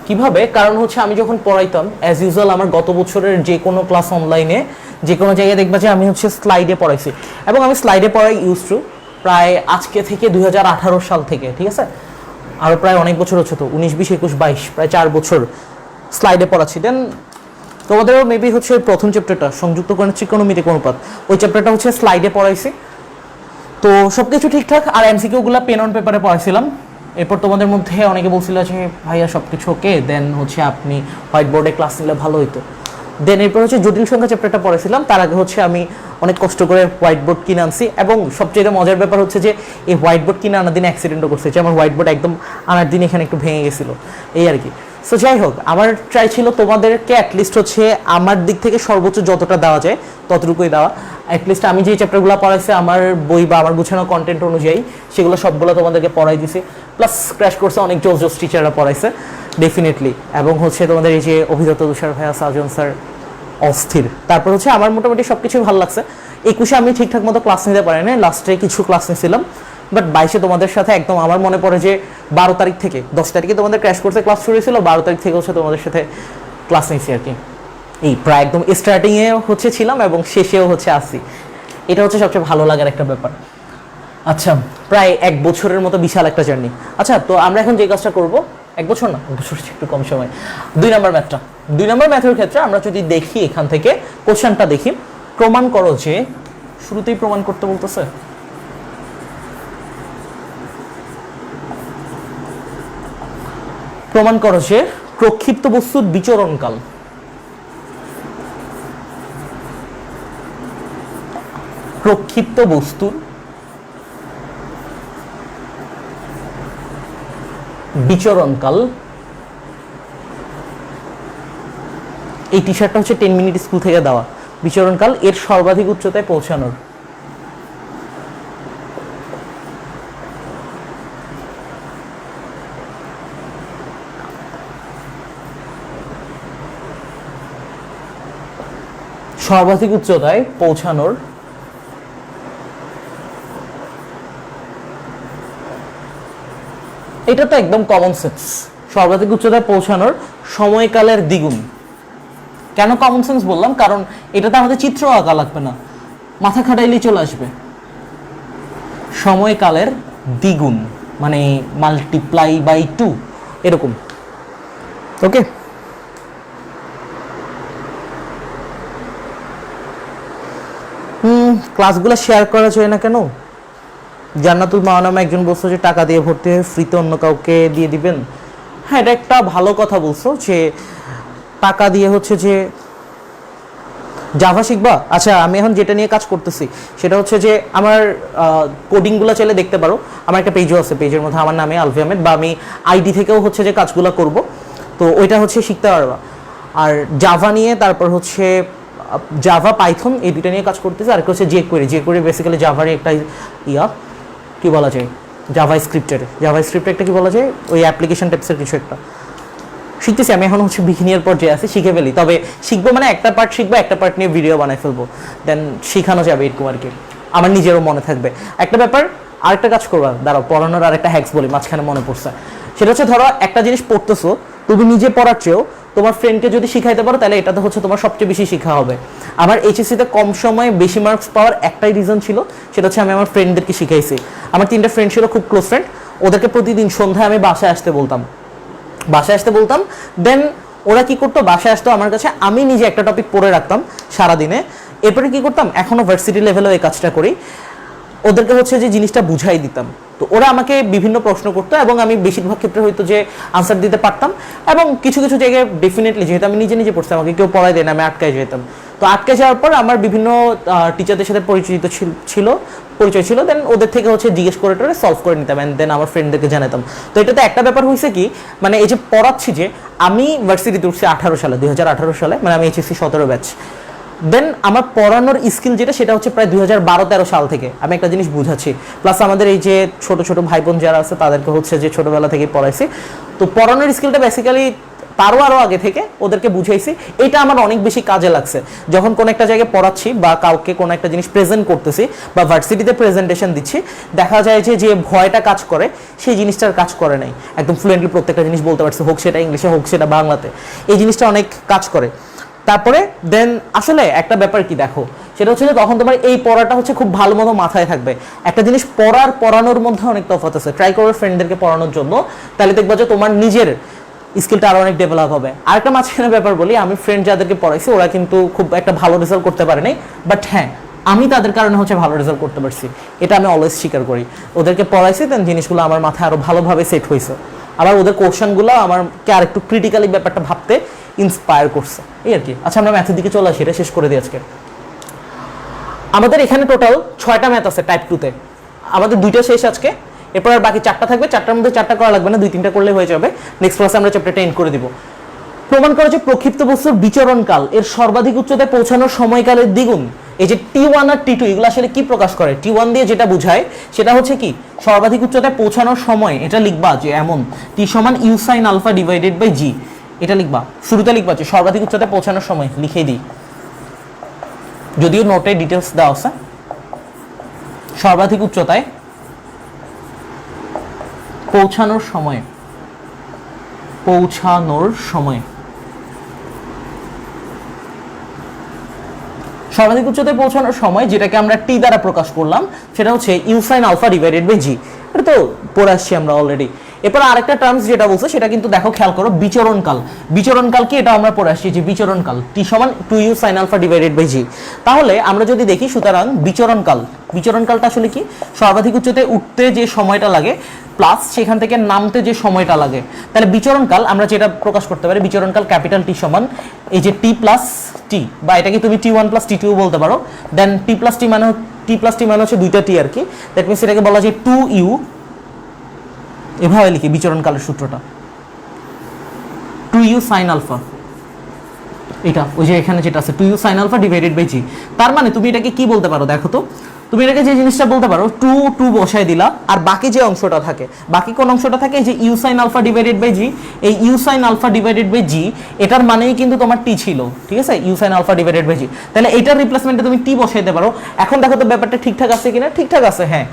কিভাবে, কারণ হচ্ছে আমি যখন পড়াইতাম অ্যাজ ইউজুয়াল আমার গত বছরের যে কোনো ক্লাস অনলাইনে যে কোনো জায়গায় দেখবা যে আমি হচ্ছে স্লাইডে পড়াইছি, এবং আমি স্লাইডে পড়াই ইউজ টু প্রায় আজকে থেকে 2018 সাল থেকে, ঠিক আছে। আরও প্রায় অনেক বছর হচ্ছে, তো 19 20 21 22 প্রায় 4 বছর স্লাইডে পড়াচ্ছি। দেন তোমাদেরও মেবি হচ্ছে প্রথম চ্যাপ্টারটা সংযুক্ত করে ত্রিকোণমিতিক অনুপাত, ওই চ্যাপ্টারটা হচ্ছে স্লাইডে পড়াইছি। তো সব কিছু ঠিকঠাক, আর এমসিকিউগুলো পেন অন পেপারে পড়াইছিলাম। এরপর তোমাদের মধ্যে অনেকে বলছিল যে ভাইয়া সব কিছু ওকে, দেন হচ্ছে আপনি হোয়াইট বোর্ডে ক্লাস নিলে ভালো হইতো। দেন এরপর হচ্ছে জটিল সংখ্যা চ্যাপ্টারটা পড়েছিলাম, তার আগে হচ্ছে আমি অনেক কষ্ট করে হোয়াইট বোর্ড কিনে আনছি, এবং সবচেয়ে মজার ব্যাপার হচ্ছে যে এই হোয়াইট বোর্ড কিনে আনার দিন অ্যাক্সিডেন্টও করছে, যে আমার হোয়াইট বোর্ড একদম আনার দিন এখানে একটু ভেঙে গেছিলো, এই আর কি। সো যাই হোক, আমার ট্রাই ছিল তোমাদেরকে অ্যাটলিস্ট হচ্ছে আমার দিক থেকে সর্বোচ্চ যতটা দেওয়া যায় ততটুকুই দেওয়া। অ্যাটলিস্ট আমি যে চ্যাপ্টারগুলো পড়াইছি আমার বই বা আমার গুছানো কন্টেন্ট অনুযায়ী সেগুলো সবগুলো তোমাদেরকে পড়াই দিছি, প্লাস ক্র্যাশ কোর্সে অনেক জোস জোস টিচাররা পড়াইছে ডেফিনেটলি, এবং হচ্ছে তোমাদের এই যে অভিদত্ত তুষার ভাইয়া, সাজন স্যার অস্থির। তারপর হচ্ছে আমার মোটামুটি সব কিছুই ভালো লাগছে। 21-এ আমি ঠিকঠাক মতো ক্লাস নিতে পারি না, লাস্টে কিছু ক্লাস নিয়েছিলাম, বাট 22-এ তোমাদের সাথে একদম আমার মনে পড়ে যে 12 তারিখ থেকে 10 তারিখে তোমাদের ক্র্যাশ কোর্সে ক্লাস শুরু হয়েছিল, 12 তারিখ থেকে হচ্ছে তোমাদের সাথে ক্লাস নিয়েছি আর কি। এই প্রায় একদম স্টার্টিংয়ে হচ্ছে ছিলাম এবং শেষেও হচ্ছে আসি, এটা হচ্ছে সবচেয়ে ভালো লাগার একটা ব্যাপার। আচ্ছা, প্রায় 1 বছরের মতো বিশাল একটা জার্নি। আচ্ছা, তো আমরা এখন যে কাজটা করব, 1 বছর না, 1 বছর একটু কম সময়, 2 নম্বর ম্যাথটা, 2 নম্বর ম্যাথের ক্ষেত্রে আমরা যদি দেখি এখান থেকে কোশ্চেনটা দেখি, প্রমাণ করো যে, শুরুতেই প্রমাণ করতে বলতেছে, প্রমাণ করো যে প্রক্ষিপ্ত বস্তুর বিচরণকাল, প্রক্ষিপ্ত বস্তুর বিচরণকাল, এই টি শার্টটা হচ্ছে 10 মিনিট স্কুল থেকে দেওয়া, বিচরণকাল এর সর্বাধিক উচ্চতায় পৌঁছানোর, সর্বাধিক উচ্চতায় পৌঁছানোর এটা তো একদম কমন সেন্স, সর্বাধিক উচ্চতায় পৌঁছানোর সময়কালের দ্বিগুণ। কেন কমন সেন্স বললাম? কারণ এটাতে আমাদের চিত্র আঁকা লাগবে না, মাথা খাটাইলেই চলে আসবে। সময়কালের দ্বিগুণ মানে মাল্টিপ্লাই বাই 2 এরকম। ওকে, ক্লাসগুলো শেয়ার করা যায় না কেন? জান্নাতুল মাওয়া নামে একজন বলছো যে টাকা দিয়ে ভর্তি হয়ে ফ্রিতে অন্য কাউকে দিয়ে দিবেন। হ্যাঁ, এটা একটা ভালো কথা বলছো যে টাকা দিয়ে হচ্ছে যে জাভা শিখবা। আচ্ছা, আমি এখন যেটা নিয়ে কাজ করতেছি সেটা হচ্ছে যে আমার কোডিংগুলো চাইলে দেখতে পারো, আমার একটা পেজও আছে, পেজের মধ্যে আমার নামে আলফি আহমেদ, বা আমি আইডি থেকেও হচ্ছে যে কাজগুলো করব, তো ওইটা হচ্ছে শিখতে পারবা। আর জাভা নিয়ে তারপর হচ্ছে জাভা পাইথন এই দুটো নিয়ে কাজ করতেছে, আর একটা হচ্ছে জেকুয়েরি বেসিক্যালি জাভারই একটা কি বলা যায়, জাভা স্ক্রিপ্টের একটা কি বলা যায়, ওই অ্যাপ্লিকেশন টাইপসের কিছু একটা শিখতেছি। আমি এখন হচ্ছে বিগিনিয়ার পর্যায়ে আছি, শিখে ফেলি, তবে শিখবো মানে একটা পার্ট শিখবো, একটা পার্ট নিয়ে ভিডিও বানাই ফেলবো, দেন শিখানো যাবে এরকম আর কি, আমার নিজেরও মনে থাকবে। একটা ব্যাপার, আরেকটা কাজ করবা, দাঁড়াও, পড়ানোর আরেকটা হ্যাক্স বলি, মাঝখানে মনে পড়ছে। সেটা হচ্ছে ধরো একটা জিনিস পড়তেছো, তুমি নিজে পড়ার চেয়েও তোমার ফ্রেন্ডকে যদি শিখাইতে পারো, তাহলে এটাতে হচ্ছে তোমার সবচেয়ে বেশি শিখা হবে। আমার এইচএসসিতে কম সময়ে বেশি মার্কস পাওয়ার একটাই রিজন ছিল, সেটা হচ্ছে আমি আমার ফ্রেন্ডদেরকে শিখাইছি। আমার 3টা ফ্রেন্ড ছিল, খুব ক্লোজ ফ্রেন্ড, ওদেরকে প্রতিদিন সন্ধ্যায় আমি বাসায় আসতে বলতাম, দেন ওরা কি করতো, বাসায় আসতো আমার কাছে, আমি নিজে একটা টপিক পড়ে রাখতাম সারাদিনে। এরপরে কি করতাম, এখনো ভার্সিটি লেভেলেও এই কাজটা করি, ওদেরকে হচ্ছে যে জিনিসটা বুঝাই দিতাম। তো ওরা আমাকে বিভিন্ন প্রশ্ন করতো এবং আমি বেশিরভাগ ক্ষেত্রে হয়তো যে আনসার দিতে পারতাম, এবং কিছু কিছু জায়গায় ডেফিনেটলি যেহেতু আমি নিজে পড়ছি, আমাকে কেউ পড়াই দেয় না, আমি আটকায় যেতাম। তো আটকে যাওয়ার পর আমার বিভিন্ন টিচারদের সাথে পরিচয় ছিল, দেন ওদের থেকে হচ্ছে জিজ্ঞেস করে সলভ করে নিতাম, অ্যান্ড দেন আমার ফ্রেন্ডদেরকে জানাতাম। তো এটাতে একটা ব্যাপার হয়েছে কি, মানে এই যে পড়াচ্ছি, যে আমি ভার্সিটিতে উঠছি 2018 সালে, মানে আমি এইচএসসি 17 ব্যাচ, দেন আমার পড়ানোর স্কিল যেটা, সেটা হচ্ছে প্রায় 2012-13 সাল থেকে আমি একটা জিনিস বুঝাচ্ছি। প্লাস আমাদের এই যে ছোট ছোট ভাই বোন যারা আছে তাদেরকে হচ্ছে যে ছোটবেলা থেকে পড়াইছি, তো পড়ানোর স্কিলটা বেসিক্যালি তারও আরও আগে থেকে ওদেরকে বুঝাইছি। এটা আমার অনেক বেশি কাজে লাগছে যখন কোনো একটা জায়গায় পড়াচ্ছি বা কাউকে কোনো একটা জিনিস প্রেজেন্ট করতেছি বা ভার্সিটিতে প্রেজেন্টেশন দিচ্ছি, দেখা যায় যে যে ভয়টা কাজ করে সেই জিনিসটার কাজ করে নাই, একদম ফ্লুয়েন্টলি প্রত্যেকটা জিনিস বলতে পারছি, হোক সেটা ইংলিশে হোক সেটা বাংলাতে, এই জিনিসটা অনেক কাজ করে। তারপরে দেন আসলে একটা ব্যাপার কি দেখো, সেটা হচ্ছে যে তখন তোমার এই পড়াটা হচ্ছে খুব ভালো মতো মাথায় থাকবে। একটা জিনিস পড়ানোর মধ্যে অনেক তফাৎ আছে, ট্রাই করো ফ্রেন্ডদেরকে পড়ানোর জন্য, তাহলে দেখবা যে তোমার নিজের স্কিলটা আরো অনেক ডেভেলপ হবে। আরেকটা মাঝখানে ব্যাপার বলি, আমি ফ্রেন্ড যাদেরকে পড়াইছি ওরা কিন্তু খুব একটা ভালো রেজাল্ট করতে পারেনি, বাট হ্যাঁ আমি তাদের কারণে হচ্ছে ভালো রেজাল্ট করতে পারছি, এটা আমি অলওয়েজ স্বীকার করি। ওদেরকে পড়াইছি, দেন জিনিসগুলো আমার মাথায় আরো ভালোভাবে সেট হয়েছে, আবার ওদের কোশ্চেনগুলো আমাকে আর একটু ক্রিটিক্যালি ব্যাপারটা ভাবতে ইন্সপায়ার করছে, এই আর কি। আচ্ছা, আমরা ম্যাথের দিকে চলে আসি, এটা শেষ করে দিই আজকে। আমাদের এখানে টোটাল 6টা ম্যাথ আছে টাইপ 2-তে, আমাদের 2টা শেষ আজকে, এরপর আর বাকি 4টা থাকবে, 4টার মধ্যে 4টা করা লাগবে না, 2-3টা করলে হয়ে যাবে। নেক্সট ক্লাসে আমরা চ্যাপ্টারটা এন্ড করে দিব। প্রমাণ করা যে প্রক্ষিপ্ত বস্তুর বিচরণকাল এর সর্বাধিক উচ্চতায় পৌঁছানোর সময়কালের দ্বিগুণ। এই যে T1 আর T2 এগুলো আসলে কি প্রকাশ করে, T1 দিয়ে যেটা বোঝায় সেটা হচ্ছে কি সর্বাধিক উচ্চতায় পৌঁছানোর সময়, এটা লিখবা যে এমন T সমান U sin alpha divided by G, এটা লিখবা, শুরুতে লিখবা যে সর্বাধিক উচ্চতায় পৌঁছানোর সময়, লিখে দিই, যদিও নোটে ডিটেলস দেওয়া আছে। সর্বাধিক উচ্চতায় পৌঁছানোর সময় সর্বাধিক উচ্চতায় পৌঁছানোর সময় যেটাকে আমরা টি দ্বারা প্রকাশ করলাম সেটা হচ্ছে U sine alpha divided by G. এটা তো পড়ে আসছি আমরা অলরেডি। এরপর আরেকটা টার্মস যেটা বলছে সেটা কিন্তু দেখো, খেয়াল করো, বিচরণকাল। বিচরণকাল কি, এটা আমরা পড়ে আসছি যে বিচরণকাল টি সমান 2u sin alpha divided by G. তাহলে আমরা যদি দেখি, সুতরাং বিচরণকালটা আসলে কি, সর্বাধিক উচ্চতায় উঠতে যে সময়টা লাগে প্লাস সেখান থেকে নামতে যে সময়টা লাগে। তাহলে বিচরণকাল আমরা যেটা প্রকাশ করতে পারি, বিচরণকাল ক্যাপিটাল টি সমান এই যে টি প্লাস টি, বা এটাকে তুমি t1 প্লাস t2 বলতে পারো। দেন টি প্লাস টি মানে হচ্ছে দুইটা টি আর কি। দ্যাট মিনস এটাকে বলা যায় 2u, এভাবে লিখি বিচরণকালের সূত্রটা 2u sin আলফা, এটা ওই যে এখানে যেটা আছে 2u sin alpha divided by G. তার মানে তুমি এটাকে কি বলতে পারো দেখো তো, তুমি এটাকে যে জিনিসটা বলতে পারো 2 বসায় দিলা, আর বাকি যে অংশটা থাকে, বাকি কোন অংশটা থাকে, যে U sine alpha divided by G. এই U sine alpha divided by G এটার মানেই কিন্তু তোমার টি ছিল, ঠিক আছে, U sine alpha divided by G. তাহলে এটার রিপ্লেসমেন্টে তুমি টি বসাইতে পারো। এখন দেখো তো ব্যাপারটা ঠিকঠাক আছে কিনা, ঠিকঠাক আছে। হ্যাঁ,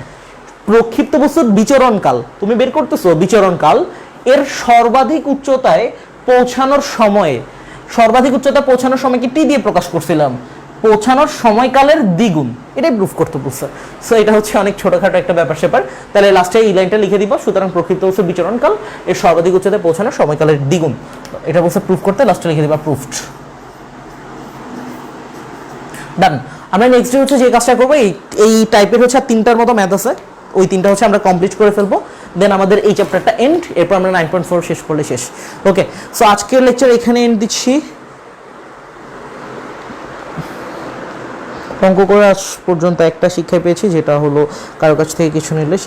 প্রক্ষিপ্ত বস্তুর বিচরণকাল তুমি বের করতেছো, বিচরণকাল এর সর্বাধিক উচ্চতায় পৌঁছানোর সময়ে, সর্বাধিক উচ্চতা পৌঁছানোর সময় কি টি দিয়ে প্রকাশ করছিলাম, পৌঁছানোর সময়কালের দ্বিগুণ, এটাই প্রুফ করতে বলছে। সো এটা হচ্ছে অনেক ছোটখাটো একটা ব্যাপার স্যাপার। তাহলে লাস্টে এই লাইনটা লিখে দিব, সুতরাং প্রক্ষিপ্ত বস্তুর বিচরণকাল এর সর্বাধিক উচ্চতায় পৌঁছানোর সময়কালের দ্বিগুণ, এটা বলছে প্রুফ করতে, লাস্টে লিখে দিবা প্রুফড। ডান। আমরা নেক্সট হচ্ছে যে কাজটা করবো, এই টাইপের হচ্ছে আর 3টার মতো ম্যাথ আছে, ওই 3টা হচ্ছে আমরা কমপ্লিট করে ফেলবো। দেন আমাদের এই চ্যাপ্টারটা এন্ড, এরপর আমরা 9.4 শেষ করলে শেষ। ওকে, সো আজকের লেকচার এখানে এন্ড দিচ্ছি। অঙ্ক করে আজ পর্যন্ত একটা শিক্ষা পেয়েছি, যেটা হলো কারো কাছ থেকে কিছু নিলে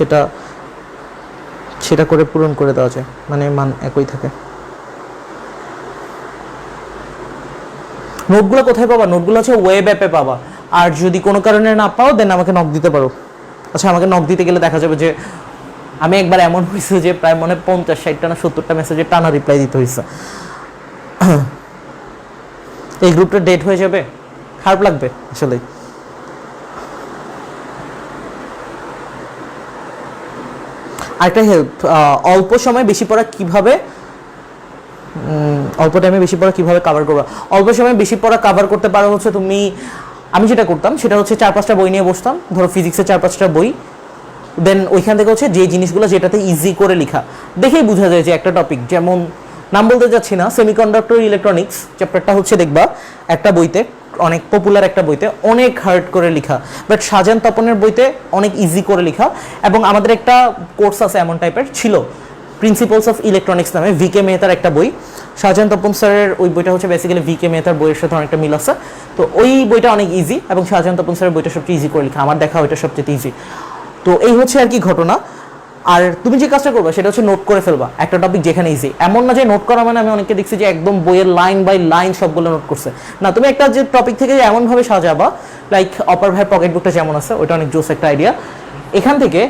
সেটা করে পূরণ করে দেওয়া যায়, মানে মান একই থাকে। নোটগুলো কোথায় পাবা? নোটগুলো হচ্ছে ওয়েব অ্যাপে পাবা। আর যদি কোনো কারণে না পাও দেন আমাকে নক দিতে পারো। আচ্ছা, আমাকে নক দিতে গেলে দেখা যাবে যে আমি একবার এমন হয়েছে যে প্রায় মনে 50-60টা না 70টা মেসেজে টানা রিপ্লাই দিতে হয়েছে। এই গ্রুপটা ডেট হয়ে যাবে, খারাপ লাগবে আসলে। আরেকটা হেল্প, অল্প সময় বেশি পড়া কিভাবে, অল্প টাইমে বেশি পড়া কিভাবে কভার করবা? অল্প সময় বেশি পড়া কভার করতে পারো হচ্ছে তুমি, আমি যেটা করতাম সেটা হচ্ছে 4-5টা বই নিয়ে বসতাম, ধরো ফিজিক্সের 4-5টা বই। দেন ওইখান থেকে হচ্ছে যে জিনিসগুলো যেটাতে ইজি করে লেখা, দেখেই বোঝা যায় যে একটা টপিক, যেমন নাম বলতে যাচ্ছি না, সেমিকন্ডাক্টর ইলেকট্রনিক্স চ্যাপ্টারটা হচ্ছে দেখবা একটা বইতে, অনেক পপুলার একটা বইতে অনেক হার্ড করে লেখা, বাট শাহজাহান তপনের বইতে অনেক ইজি করে লেখা। এবং আমাদের একটা কোর্স আছে এমন টাইপের ছিল, প্রিন্সিপালস অফ ইলেকট্রনিক্স নামে, ভিকে মেহতার একটা বই। শাহজাহান তপন স্যারের ওই বইটা হচ্ছে বেসিক্যালি ভিকে মেহতার বইয়ের সাথে অনেকটা মিল আছে। তো ওই বইটা অনেক ইজি, এবং শাহজাহান তপন স্যারের বইটা সবচেয়ে ইজি করে লেখা, আমার দেখা ওইটা সবচেয়ে ইজি। তো এই হচ্ছে আর কি ঘটনা। আর তুমি যে কাজটা করবে সেটা হচ্ছে নোট করে ফেলবা একটা টপিক যেখানে ইজি। এমন না যে নোট করা মানে আমি অনেকে দেখছি যে একদম বইয়ের লাইন বাই লাইন সবগুলো নোট করছে, না, তুমি একটা যে টপিক থেকে এমনভাবে সাজাবা, লাইক অপার ভাই পকেট বুকটা যেমন আছে, ওইটা অনেক জোস একটা আইডিয়া। এখান থেকে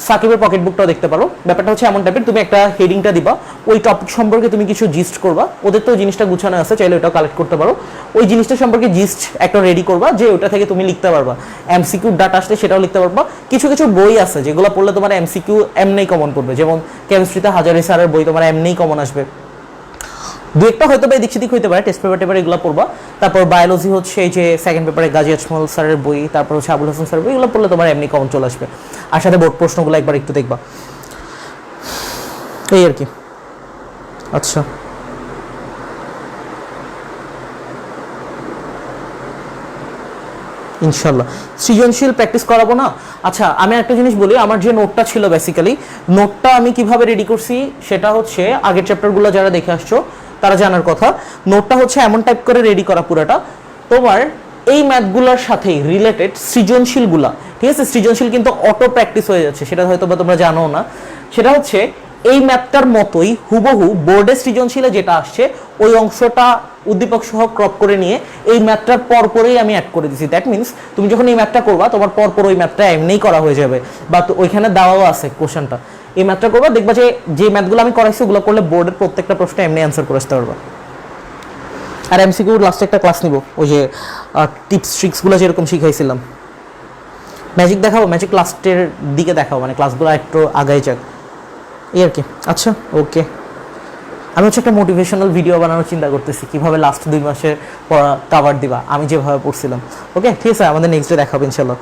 সাকিবের পকেট বুকটাও দেখতে পারো। ব্যাপারটা হচ্ছে এমন টাইপের, তুমি একটা হেডিংটা দিবা, ওই টপিক সম্পর্কে তুমি কিছু জিস্ট করবা, ওদের তো জিনিসটা গুছানো আছে, চাইলে ওটাও কালেক্ট করতে পারো। ওই জিনিসটা সম্পর্কে জিস্ট একটা রেডি করবা, যে ওটা থেকে তুমি লিখতে পারবা, এমসিকিউ ডাটা আসলে সেটাও লিখতে পারবা। কিছু কিছু বই আছে যেগুলো পড়লে তোমার এমসিকিউ এমনিই কমন পড়বে, যেমন কেমিস্ট্রিতে হাজারি স্যারের বই তোমার এমনিই কমন আসবে। দু একটা হয়তো বা এদিক সেদিক হইতে পারে, টেস্ট পেপার টেপার এগুলো পড়বা। তারপর বায়োলজি হচ্ছে এই যে সেকেন্ড পেপারে গাজী আজমল স্যারের বই, তারপর হচ্ছে আবুল হাসান স্যারের বই, এগুলো পড়লে তোমার এমনি কমন চলে আসবে। আর সাথে বোর্ড প্রশ্নগুলো একবার একটু দেখবা, এই আর কি। আচ্ছা, ইনশাল্লাহ সৃজনশীল প্র্যাকটিস করাবো না। আচ্ছা, আমি একটা জিনিস বলি, আমার যে নোটটা ছিল, বেসিক্যালি নোটটা আমি কিভাবে রেডি করছি সেটা হচ্ছে আগের চ্যাপ্টারগুলো যারা দেখে আসছো তারা জানার কথা। নোটটা হচ্ছে এমন টাইপ করে রেডি করা পুরাটা, তোমার এই ম্যাথগুলোর সাথে রিলেটেড সৃজনশীলগুলা, ঠিক আছে, সৃজনশীল কিন্তু অটো প্র্যাকটিস হয়ে যাচ্ছে, সেটা হয়তো বা তোমরা জানো না। সেটা হচ্ছে এই ম্যাথটার মতোই হুবহু বোর্ডের সৃজনশীলে যেটা আসছে ওই অংশটা উদ্দীপক সহ ক্রপ করে নিয়ে এই ম্যাথটার পরপরই আমি অ্যাড করে দিছি। দ্যাট মিনস তুমি যখন এই ম্যাথটা করবা তোমার পরপর ওই ম্যাথটা এমনিই করা হয়ে যাবে, বা ওইখানে দেওয়াও আছে কোশ্চেনটা। এই ম্যাথটা করবা, দেখবা যে ম্যাথগুলো আমি করাইছি ওগুলো করলে বোর্ডের প্রত্যেকটা প্রশ্ন এমনি অ্যান্সার করে আসতে পারবা। আর এমসিকিউর লাস্টে একটা ক্লাস নিব, ওই যে টিপস ট্রিক্সগুলো যেরকম শিখাইছিলাম। ম্যাজিক দেখাবো, ম্যাজিক লাস্টের দিকে দেখাবো, মানে ক্লাসগুলো একটু আগাই যাক, এই আর কি। আচ্ছা, ওকে, আমি হচ্ছে একটা মোটিভেশনাল ভিডিও বানানোর চিন্তা করতেছি, কিভাবে লাস্ট 2 মাসে পড়া কাভার দিবা আমি যেভাবে পড়ছিলাম। ওকে, ঠিক আছে, আমাদের নেক্সট ডে দেখাবো ইনশাল্লাহ।